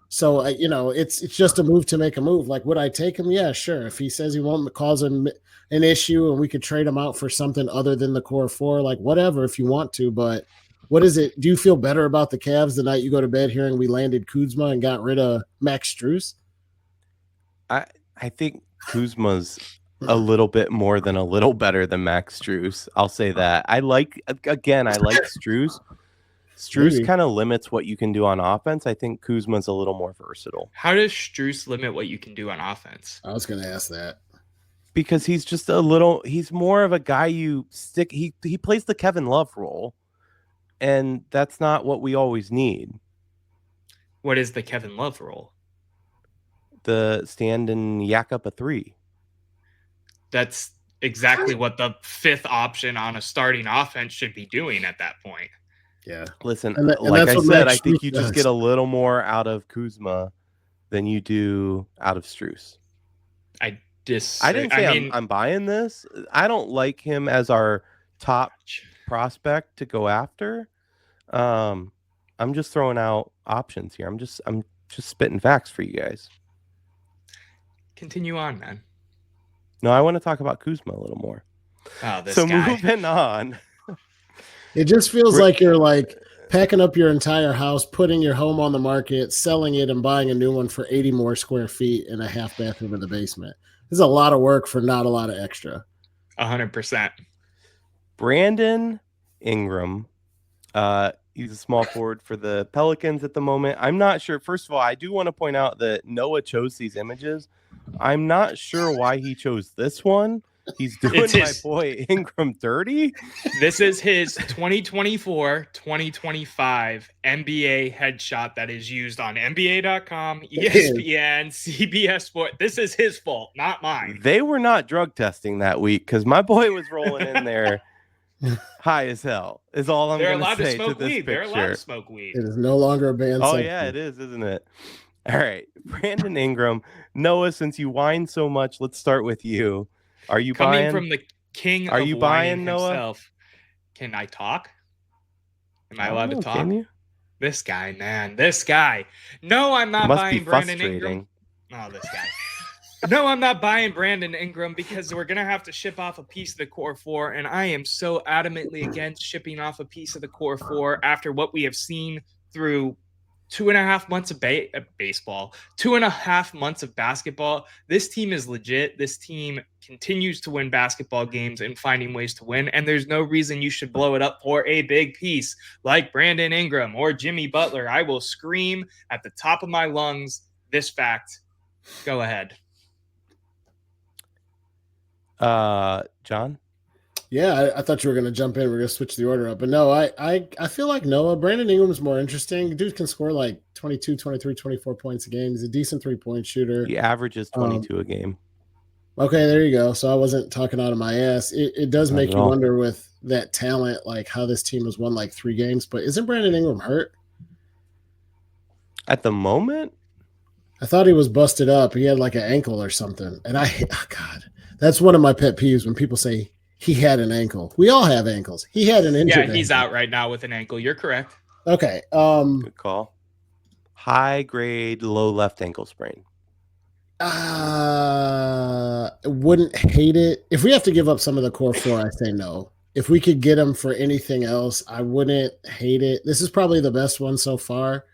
So, it's just a move to make a move. Like, would I take him? Yeah, sure. If he says he won't cause an issue and we could trade him out for something other than the core four, like whatever if you want to. But what is it? Do you feel better about the Cavs the night you go to bed hearing we landed Kuzma and got rid of Max Strus? I think Kuzma's a little bit more than a little better than Max Strus. I'll say that. I like Strus. Strus kind of limits what you can do on offense. I think Kuzma's a little more versatile. How does Strus limit what you can do on offense? I was going to ask that. Because he's just he's more of a guy you stick. He plays the Kevin Love role, and that's not what we always need. What is the Kevin Love role? The stand and yak up a three. That's exactly what the fifth option on a starting offense should be doing at that point. Yeah. Listen, like I said, I think you just get a little more out of Kuzma than you do out of Strus. I didn't say I'm buying this. I don't like him as our top prospect to go after. I'm just throwing out options here. I'm just spitting facts for you guys. Continue on, man. No, I want to talk about Kuzma a little more. Oh, this guy. Moving on. It just feels like you're like packing up your entire house, putting your home on the market, selling it, and buying a new one for 80 more square feet and a half bathroom in the basement. This is a lot of work for not a lot of extra. 100%. Brandon Ingram. He's a small forward for the Pelicans at the moment. I'm not sure. First of all, I do want to point out that Noah chose these images. I'm not sure why he chose this one. He's doing my boy Ingram dirty. This is his 2024-2025 NBA headshot that is used on NBA.com, ESPN, CBS Sport. This is his fault, not mine. They were not drug testing that week because my boy was rolling in there high as hell, is all I'm going to say to this picture. They're allowed to smoke weed. It is no longer a banned substance. Yeah, it is, isn't it? All right, Brandon Ingram. Noah, since you whine so much, let's start with you. Are you coming buying? From the king Are of you buying, Noah? Himself? Can I talk? Am I allowed to talk? Can you? This guy, man. This guy. No, I'm not buying Brandon Ingram. Oh, this guy. No, I'm not buying Brandon Ingram because we're going to have to ship off a piece of the core four, and I am so adamantly against shipping off a piece of the core four after what we have seen through 2.5 months of baseball, 2.5 months of basketball. This team is legit. This team continues to win basketball games and finding ways to win, and there's no reason you should blow it up for a big piece like Brandon Ingram or Jimmy Butler. I will scream at the top of my lungs this fact. Go ahead. John? Yeah, I thought you were going to jump in. We're going to switch the order up. But no, I feel like Noah. Brandon Ingram's more interesting. Dude can score like 22, 23, 24 points a game. He's a decent three-point shooter. He averages 22 a game. Okay, there you go. So I wasn't talking out of my ass. It does make you wonder with that talent, like how this team has won like 3 games. But isn't Brandon Ingram hurt? At the moment, I thought he was busted up. He had like an ankle or something. And God, that's one of my pet peeves when people say he had an ankle. We all have ankles. He had an injured Yeah, he's ankle. out right now with an ankle. You're correct. Okay. good call. High grade, low left ankle sprain. Wouldn't hate it. If we have to give up some of the core four, I say no. If we could get him for anything else, I wouldn't hate it. This is probably the best one so far.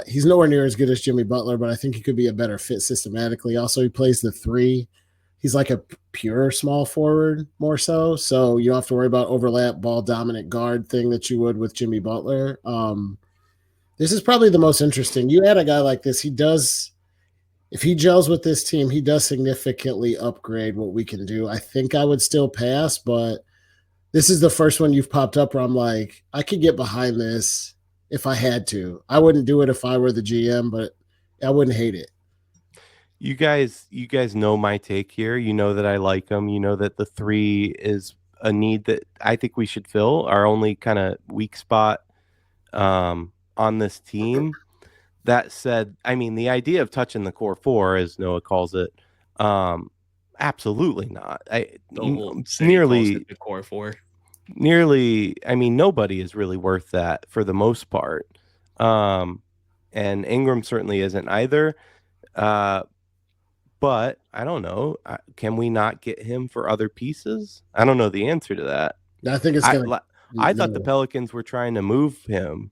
He's nowhere near as good as Jimmy Butler, but I think he could be a better fit systematically. Also, he plays the three. He's like a pure small forward more so. So you don't have to worry about overlap, ball dominant guard thing that you would with Jimmy Butler. This is probably the most interesting. You add a guy like this, if he gels with this team, he does significantly upgrade what we can do. I think I would still pass, but this is the first one you've popped up where I'm like, I could get behind this if I had to. I wouldn't do it if I were the GM, but I wouldn't hate it. You guys know my take here. You know that I like him. You know that the three is a need that I think we should fill. Our only kind of weak spot on this team. That said, I mean, the idea of touching the core four, as Noah calls it, absolutely not. Nearly the core four. Nearly, I mean, nobody is really worth that for the most part. And Ingram certainly isn't either. But I don't know. Can we not get him for other pieces? I don't know the answer to that. I think it's going to. I thought the Pelicans were trying to move him.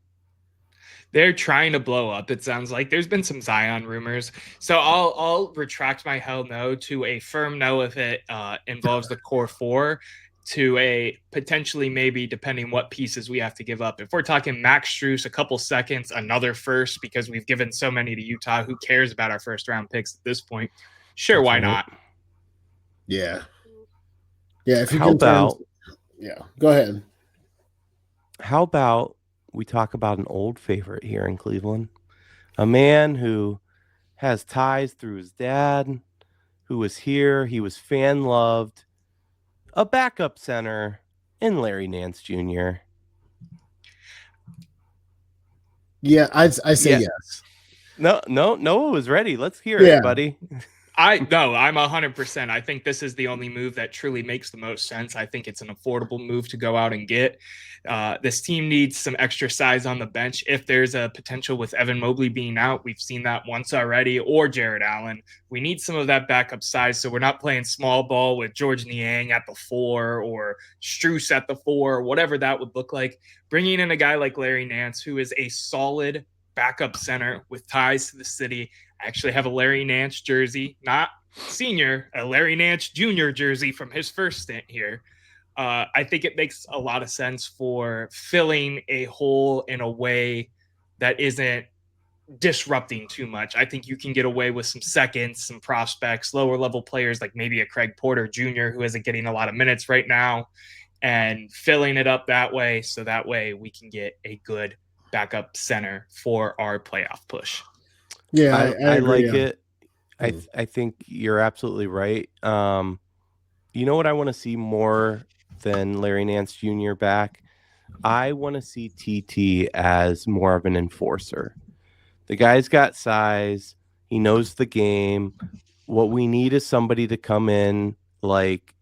They're trying to blow up. It sounds like there's been some Zion rumors. So I'll retract my hell no to a firm no if it involves the core four, to a potentially maybe, depending what pieces we have to give up. If we're talking Max Strus, a couple seconds, another first, because we've given so many to Utah, who cares about our first round picks at this point? Sure, why not? Yeah. Yeah. If you yeah, go ahead. How about we talk about an old favorite here in Cleveland, a man who has ties through his dad, who was here, he was fan loved, a backup center in Larry Nance Jr. Yeah, I say yes. No, Noah was ready. Let's hear it, buddy. I'm 100%. I think this is the only move that truly makes the most sense. I think it's an affordable move to go out and get. This team needs some extra size on the bench. If there's a potential with Evan Mobley being out, we've seen that once already, or Jared Allen. We need some of that backup size, so we're not playing small ball with George Niang at the 4 or Strus at the 4, whatever that would look like. Bringing in a guy like Larry Nance, who is a solid backup center with ties to the city. I actually have a Larry Nance jersey, not senior, a Larry Nance Jr. jersey from his first stint here. I think it makes a lot of sense for filling a hole in a way that isn't disrupting too much. I think you can get away with some seconds, some prospects, lower level players like maybe a Craig Porter Jr. who isn't getting a lot of minutes right now, and filling it up that way. So that way we can get a good backup center for our playoff push. Yeah, I like it. I think you're absolutely right. You know what I want to see more than Larry Nance Jr. back? I want to see TT as more of an enforcer. The guy's got size. He knows the game. What we need is somebody to come in like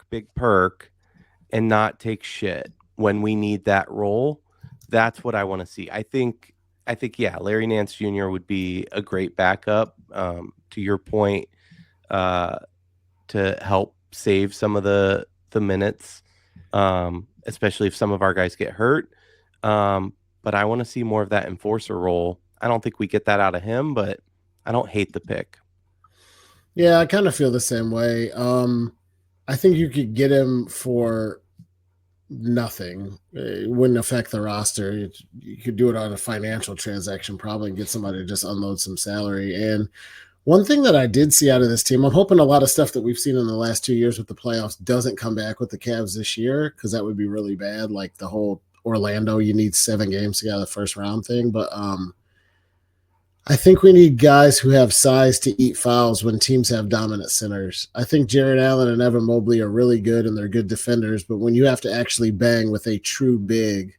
Big Perk, and not take shit when we need that role. That's what I want to see. I think, yeah, Larry Nance Jr. would be a great backup, to your point, to help save some of the minutes, especially if some of our guys get hurt. But I want to see more of that enforcer role. I don't think we get that out of him, but I don't hate the pick. Yeah, I kind of feel the same way. I think you could get him for nothing. It wouldn't affect the roster. You could do it on a financial transaction probably and get somebody to just unload some salary. And one thing that I did see out of this team, I'm hoping a lot of stuff that we've seen in the last 2 years with the playoffs doesn't come back with the Cavs this year, because that would be really bad. Like the whole Orlando, you need 7 games to get out of the first round thing. But I think we need guys who have size to eat fouls when teams have dominant centers. I think Jared Allen and Evan Mobley are really good and they're good defenders, but when you have to actually bang with a true big,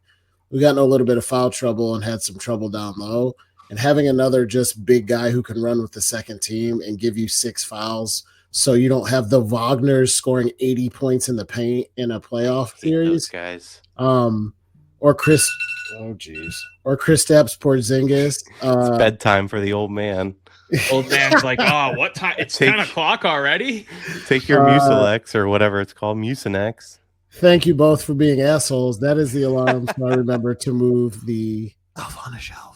we got in a little bit of foul trouble and had some trouble down low. and having another just big guy who can run with the second team and give you 6 fouls, so you don't have the Wagners scoring 80 points in the paint in a playoff Those series. guys. Or Chris Kristaps Porzingis. It's bedtime for the old man. Old man's like, oh, what time? It's 10 o'clock already? Take your Mucilex or whatever it's called, Mucinex. Thank you both for being assholes. That is the alarm, so I remember to move the elf on a shelf.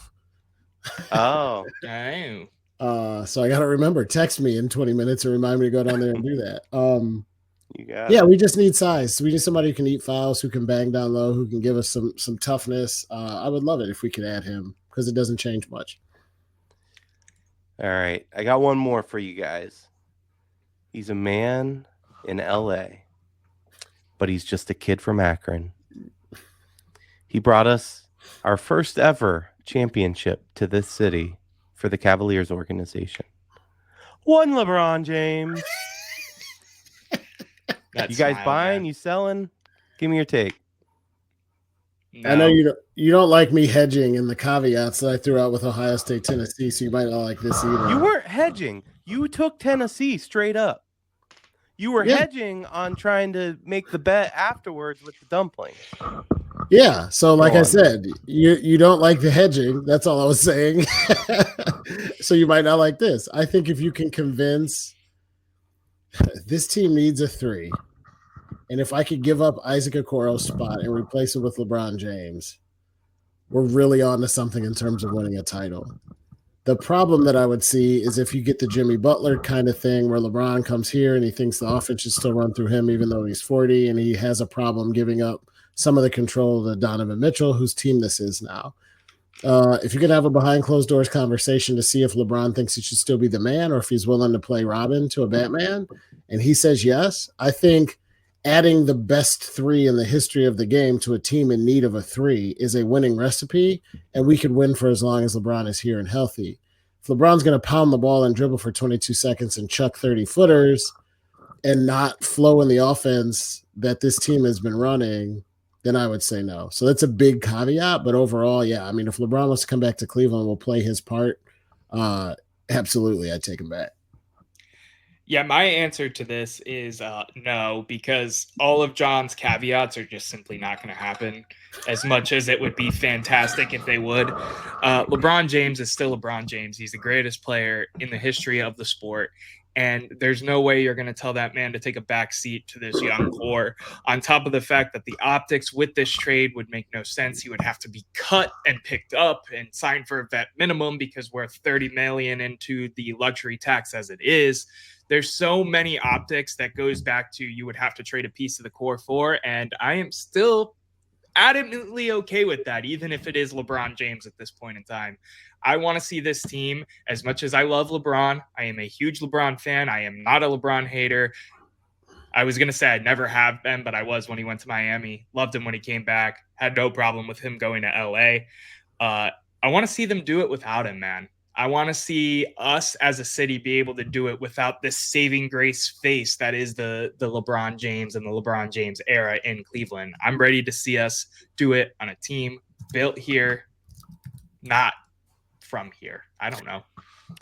Oh. So I got to remember. Text me in 20 minutes and remind me to go down there and do that. We just need size. We need somebody who can eat fouls, who can bang down low, who can give us some toughness. I would love it if we could add him because it doesn't change much. All right. I got one more for you guys. He's a man in L.A., but he's just a kid from Akron. He brought us our first ever championship to this city for the Cavaliers organization. One LeBron James. You guys buying? Man. You selling? Give me your take. No. I know you don't like me hedging in the caveats that I threw out with Ohio State, Tennessee, so you might not like this either. You weren't hedging. You took Tennessee straight up. You were hedging on trying to make the bet afterwards with the dumplings. Yeah, so like I said, you don't like the hedging. That's all I was saying. So you might not like this. I think if you can convince this team needs a 3, and if I could give up Isaac Okoro's spot and replace it with LeBron James, we're really on to something in terms of winning a title. The problem that I would see is if you get the Jimmy Butler kind of thing where LeBron comes here and he thinks the offense should still run through him even though he's 40, and he has a problem giving up some of the control to Donovan Mitchell, whose team this is now. If you could have a behind closed doors conversation to see if LeBron thinks he should still be the man or if he's willing to play Robin to a Batman, and he says yes, I think adding the best 3 in the history of the game to a team in need of a 3 is a winning recipe, and we could win for as long as LeBron is here and healthy. If LeBron's going to pound the ball and dribble for 22 seconds and chuck 30-footers and not flow in the offense that this team has been running, then I would say no. So that's a big caveat, but overall, yeah, I mean, if LeBron wants to come back to Cleveland, will play his part, absolutely, I'd take him back. Yeah, my answer to this is no, because all of John's caveats are just simply not going to happen, as much as it would be fantastic if they would. LeBron James is still LeBron James. He's the greatest player in the history of the sport. And there's no way you're going to tell that man to take a back seat to this young core. On top of the fact that the optics with this trade would make no sense. He would have to be cut and picked up and signed for a vet minimum because we're $30 million into the luxury tax as it is. There's so many optics that goes back to you would have to trade a piece of the core for. And I am still adamantly okay with that, even if it is LeBron James at this point in time. I want to see this team, as much as I love LeBron, I am a huge LeBron fan. I am not a LeBron hater. I was going to say I never have been, but I was when he went to Miami. Loved him when he came back. Had no problem with him going to LA. I want to see them do it without him, man. I want to see us as a city be able to do it without this saving grace face that is the LeBron James and the LeBron James era in Cleveland. I'm ready to see us do it on a team built here, not from here. I don't know.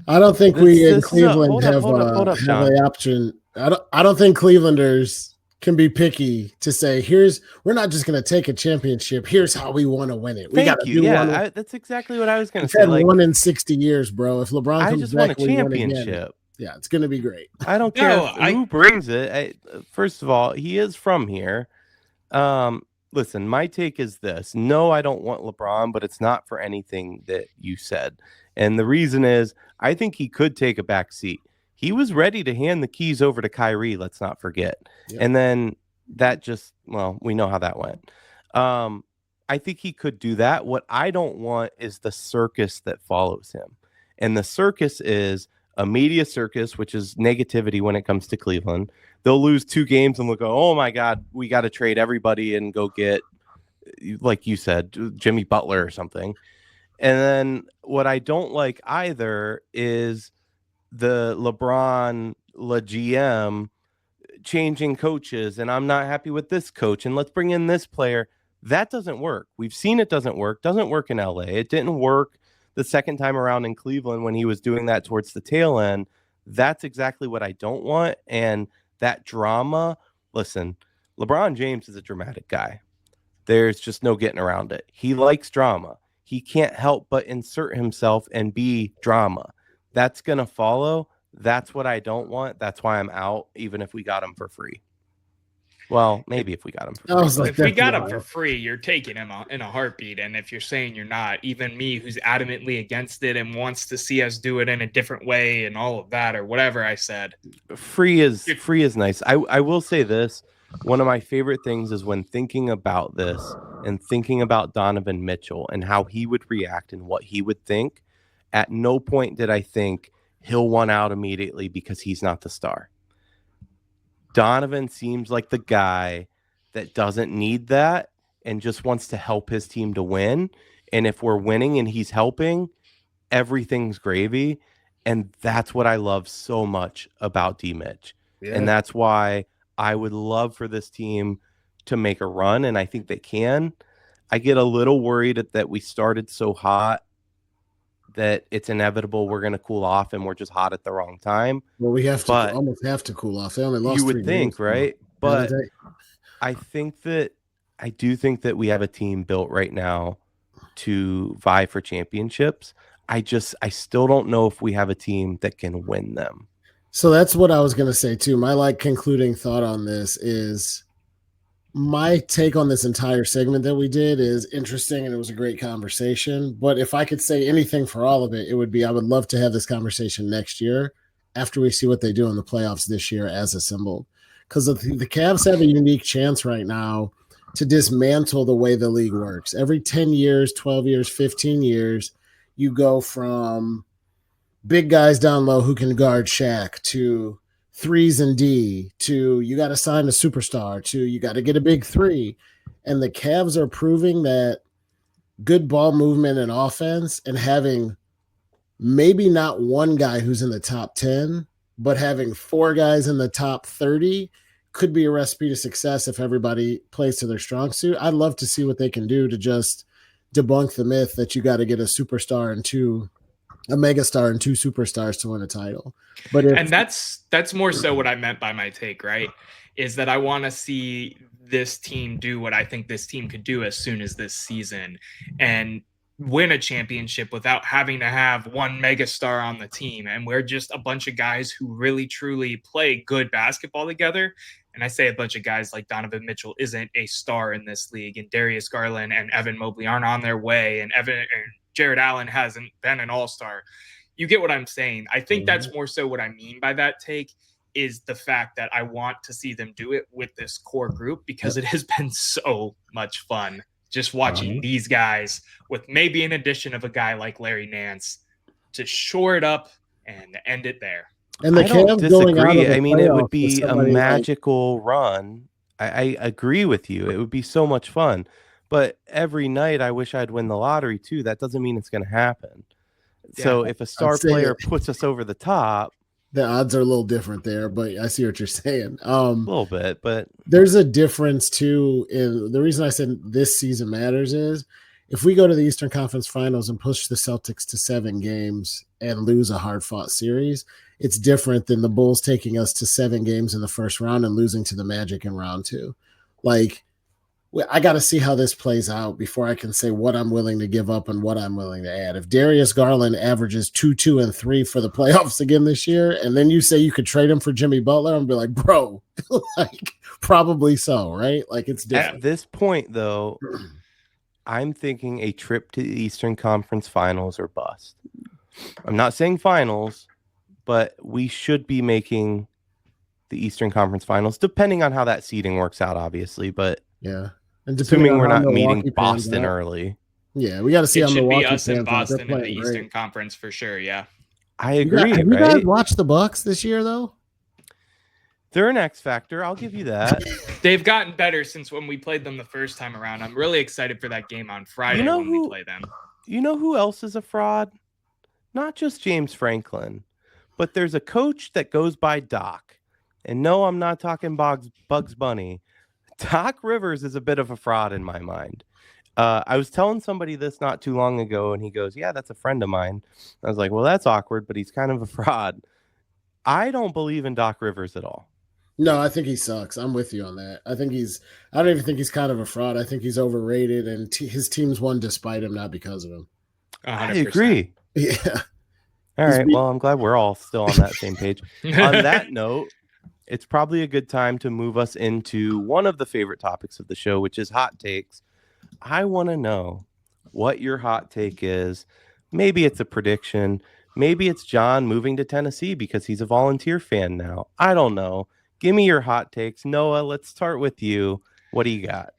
I don't think we in Cleveland have the option. I don't think Clevelanders can be picky to say, we're not just going to take a championship. Here's how we want to win it. We got to do one. That's exactly what I was going to say. Had one in 60 years, bro. If LeBron comes I just back, want a championship. Yeah, it's going to be great. I don't care who brings it. First of all, he is from here. Listen, my take is this. No, I don't want LeBron, but it's not for anything that you said. And the reason is I think he could take a back seat. He was ready to hand the keys over to Kyrie, let's not forget. Yeah. And then that we know how that went. I think he could do that. What I don't want is the circus that follows him. And the circus is a media circus, which is negativity when it comes to Cleveland. They'll lose 2 games and they'll go, oh my God, we got to trade everybody and go get, like you said, Jimmy Butler or something. And then what I don't like either is the LeBron, GM changing coaches, and I'm not happy with this coach, and let's bring in this player. That doesn't work. We've seen it doesn't work. Doesn't work in LA. It didn't work the second time around in Cleveland when he was doing that towards the tail end. That's exactly what I don't want. And that drama, listen, LeBron James is a dramatic guy. There's just no getting around it. He likes drama. He can't help but insert himself and be drama. That's going to follow. That's what I don't want. That's why I'm out, even if we got him for free. Well, maybe if we got him for free. If we got him for free, you're taking him in a heartbeat. And if you're saying you're not, even me, who's adamantly against it and wants to see us do it in a different way and all of that, or whatever I said. Free is nice. I will say this. One of my favorite things is when thinking about this and thinking about Donovan Mitchell and how he would react and what he would think. At no point did I think he'll want out immediately because he's not the star. Donovan seems like the guy that doesn't need that and just wants to help his team to win. And if we're winning and he's helping, everything's gravy. And that's what I love so much about D-Mitch. Yeah. And that's why I would love for this team to make a run, and I think they can. I get a little worried that we started so hot that it's inevitable we're going to cool off and we're just hot at the wrong time. Well, we have to almost have to cool off. They only lost. You would think, right? But I do think that we have a team built right now to vie for championships. I still don't know if we have a team that can win them. So that's what I was going to say too. My concluding thought on this is my take on this entire segment that we did is interesting, and it was a great conversation. But if I could say anything for all of it, it would be I would love to have this conversation next year after we see what they do in the playoffs this year as assembled. Because the Cavs have a unique chance right now to dismantle the way the league works. Every 10 years, 12 years, 15 years, you go from big guys down low who can guard Shaq to threes and D to you got to sign a superstar to you got to get a big three. And the Cavs are proving that good ball movement and offense and having maybe not one guy who's in the top 10, but having four guys in the top 30 could be a recipe to success if everybody plays to their strong suit. I'd love to see what they can do to just debunk the myth that you got to get a superstar and a megastar and two superstars to win a title. And that's more so what I meant by my take, right? Is that I want to see this team do what I think this team could do as soon as this season and win a championship without having to have one megastar on the team. And we're just a bunch of guys who really, truly play good basketball together. And I say a bunch of guys like Donovan Mitchell isn't a star in this league, and Darius Garland and Evan Mobley aren't on their way, and Jared Allen hasn't been an all-star. You get what I'm saying. I think that's more so what I mean by that take is the fact that I want to see them do it with this core group because it has been so much fun just watching these guys with maybe an addition of a guy like Larry Nance to shore it up and end it there. And the Cavs going out of the it would be a magical run. I agree with you. It would be so much fun. But every night I wish I'd win the lottery too. That doesn't mean it's going to happen. Yeah, so if a star player puts us over the top, the odds are a little different there, but I see what you're saying. A little bit, but there's a difference too. In the reason I said this season matters is if we go to the Eastern Conference Finals and push the Celtics to 7 games and lose a hard-fought series, it's different than the Bulls taking us to 7 games in the first round and losing to the Magic in round 2. I got to see how this plays out before I can say what I'm willing to give up and what I'm willing to add. If Darius Garland averages 2, 2, and 3 for the playoffs again this year, and then you say you could trade him for Jimmy Butler, I'm be like, bro, probably so, right? It's different. At this point, though, I'm thinking a trip to the Eastern Conference Finals or bust. I'm not saying finals, but we should be making the Eastern Conference Finals, depending on how that seeding works out, obviously. But yeah. And assuming we're not meeting Boston early. Yeah, we got to see how Milwaukee be us and Boston in the Eastern Conference for sure, yeah. I agree, Have you guys watched the Bucks this year, though? They're an X factor. I'll give you that. They've gotten better since when we played them the first time around. I'm really excited for that game on Friday when we play them. You know who else is a fraud? Not just James Franklin, but there's a coach that goes by Doc. And no, I'm not talking Bugs Bunny. Doc Rivers is a bit of a fraud in my mind. I was telling somebody this not too long ago, and he goes, "Yeah, that's a friend of mine." I was like, "Well, that's awkward, but he's kind of a fraud." I don't believe in Doc Rivers at all. No, I think he sucks. I'm with you on that. I don't even think he's kind of a fraud. I think he's overrated, and his teams won despite him, not because of him. I 100%. agree. Yeah. All right. Well, I'm glad we're all still on that same page. On that note, it's probably a good time to move us into one of the favorite topics of the show, which is hot takes. I want to know what your hot take is. Maybe it's a prediction. Maybe it's John moving to Tennessee because he's a Volunteer fan now. I don't know. Give me your hot takes. Noah, let's start with you. What do you got?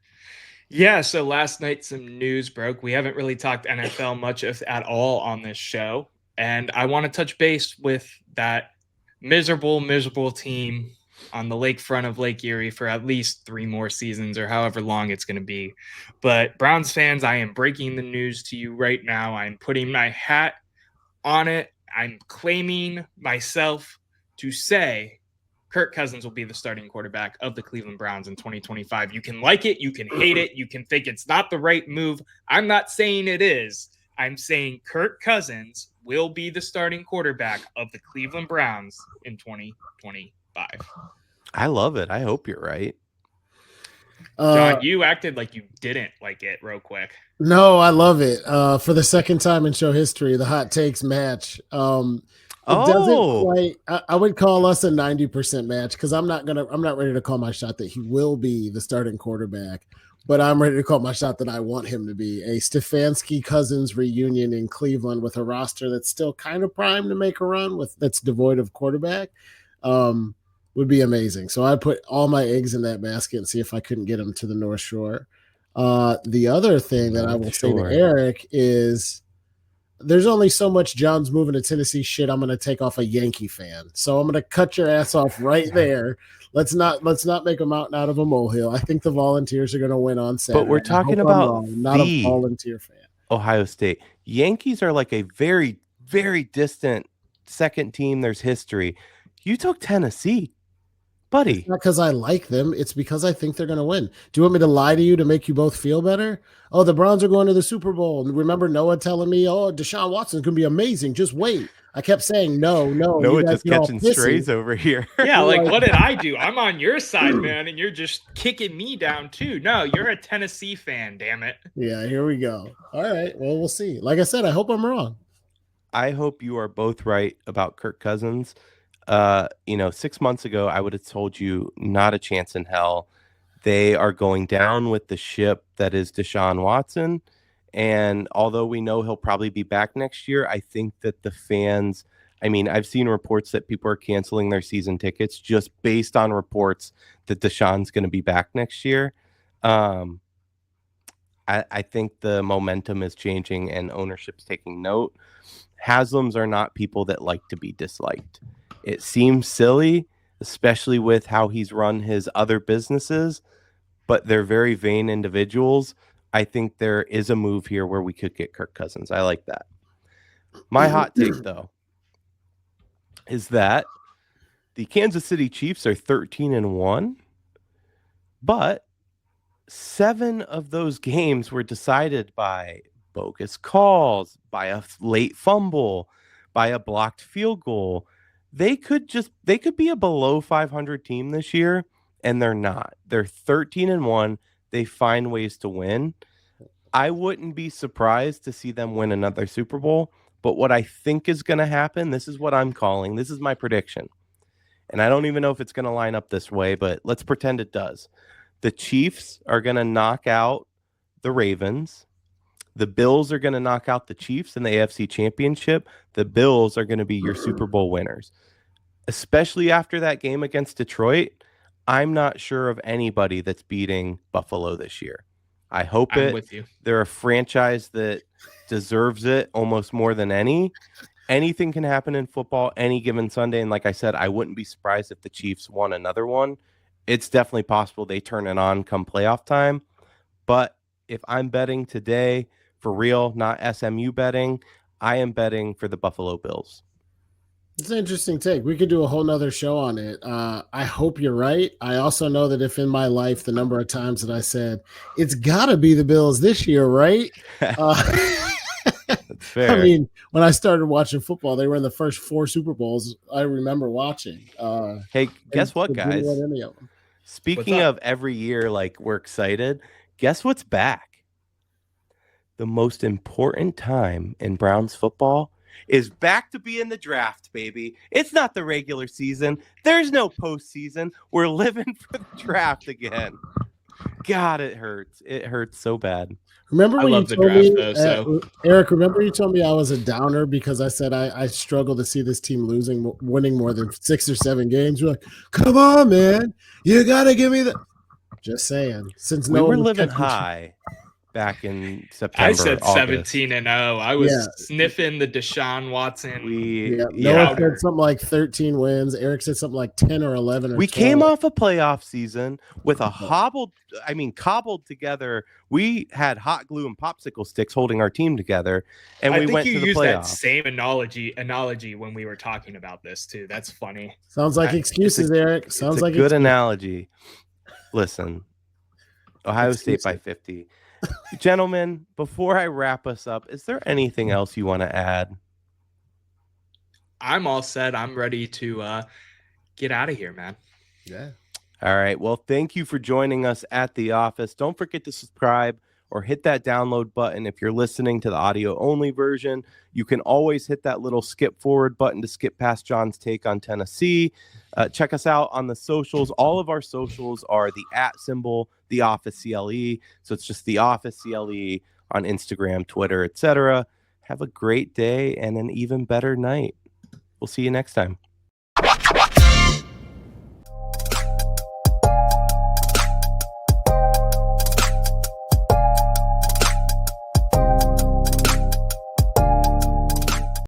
Yeah, so last night some news broke. We haven't really talked NFL much at all on this show. And I want to touch base with that miserable team on the lakefront of Lake Erie for at least 3 more seasons or however long it's going to be. But Browns fans, I am breaking the news to you right now. I'm putting my hat on it. I'm claiming myself to say Kirk Cousins will be the starting quarterback of the Cleveland Browns in 2025. You can like it, you can hate it, you can think it's not the right move. I'm not saying it is. I'm saying Kirk Cousins will be the starting quarterback of the Cleveland Browns in 2025. I love it. I hope you're right. John, you acted like you didn't like it real quick. No, I love it. For the second time in show history, the hot takes match. Doesn't quite. I would call us a 90% match because I'm not ready to call my shot that he will be the starting quarterback, but I'm ready to call my shot that I want him to be a Stefanski Cousins reunion in Cleveland with a roster that's still kind of primed to make a run that's devoid of quarterback. Would be amazing. So I put all my eggs in that basket and see if I couldn't get him to the North Shore. The other thing that I will say to Eric is there's only so much John's moving to Tennessee shit I'm going to take off a Yankee fan. So I'm going to cut your ass off right there. Let's not make a mountain out of a molehill. I think the Volunteers are going to win on Saturday. But we're talking about not a Volunteer fan. Ohio State. Yankees are like a very, very distant second team. There's history. You took Tennessee. Buddy. It's not because I like them. It's because I think they're going to win. Do you want me to lie to you to make you both feel better? Oh, the Browns are going to the Super Bowl. And remember Noah telling me, oh, Deshaun Watson's going to be amazing. Just wait. I kept saying, no. Noah just catching strays over here. Yeah, like what did I do? I'm on your side, man, and you're just kicking me down too. No, you're a Tennessee fan, damn it. Yeah, here we go. All right, well, we'll see. Like I said, I hope I'm wrong. I hope you are both right about Kirk Cousins. 6 months ago, I would have told you not a chance in hell. They are going down with the ship that is Deshaun Watson. And although we know he'll probably be back next year, I think that the fans, I've seen reports that people are canceling their season tickets just based on reports that Deshaun's going to be back next year. I think the momentum is changing and ownership's taking note. Haslams are not people that like to be disliked. It seems silly, especially with how he's run his other businesses, but they're very vain individuals. I think there is a move here where we could get Kirk Cousins. I like that. My hot take, though, is that the Kansas City Chiefs are 13-1, but 7 of those games were decided by bogus calls, by a late fumble, by a blocked field goal. They could be a below 500 team this year, and they're not. They're 13-1. They find ways to win. I wouldn't be surprised to see them win another Super Bowl, but what I think is going to happen, this is what I'm calling. This is my prediction. And I don't even know if it's going to line up this way, but let's pretend it does. The Chiefs are going to knock out the Ravens. The Bills are going to knock out the Chiefs in the AFC Championship. The Bills are going to be your Super Bowl winners. Especially after that game against Detroit, I'm not sure of anybody that's beating Buffalo this year. I hope I'm with you. They're a franchise that deserves it almost more than any. Anything can happen in football any given Sunday. And like I said, I wouldn't be surprised if the Chiefs won another one. It's definitely possible they turn it on come playoff time. But if I'm betting today, for real, not SMU betting, I am betting for the Buffalo Bills. It's an interesting take. We could do a whole nother show on it. I hope you're right. I also know that if in my life, the number of times that I said, it's got to be the Bills this year, right? That's fair. I mean, when I started watching football, they were in the first 4 Super Bowls I remember watching. Hey, guess what, guys? Any of them. Speaking of every year, like we're excited, guess what's back? The most important time in Browns football is back to be in the draft, baby. It's not the regular season. There's no postseason. We're living for the draft again. God, it hurts. It hurts so bad. Remember when I you love the told draft, me, though, so. Eric, remember you told me I was a downer because I said I struggle to see this team winning more than 6 or 7 games. You're like, come on, man. You got to give me the – just saying. Since We no were one was living catching- high back in September. I said August. 17-0. I was sniffing the Deshaun Watson. Noah said something like 13 wins. Eric said something like 10 or 11 or We 12. came off a playoff season with a cobbled together. We had hot glue and popsicle sticks holding our team together, and we went to the I think you used that playoffs. same analogy when we were talking about this too. That's funny. Sounds like excuses, Eric. Sounds like good analogy. Listen, Ohio State by 50. Gentlemen, before I wrap us up, is there anything else you want to add? I'm all set. I'm ready to get out of here, man. Yeah. All right. Well, thank you for joining us at the office. Don't forget to subscribe or hit that download button. If you're listening to the audio only version, you can always hit that little skip forward button to skip past John's take on Tennessee. Check us out on the socials. All of our socials are the @ the office CLE. So it's just the office CLE on Instagram, Twitter, etc. Have a great day and an even better night. We'll see you next time.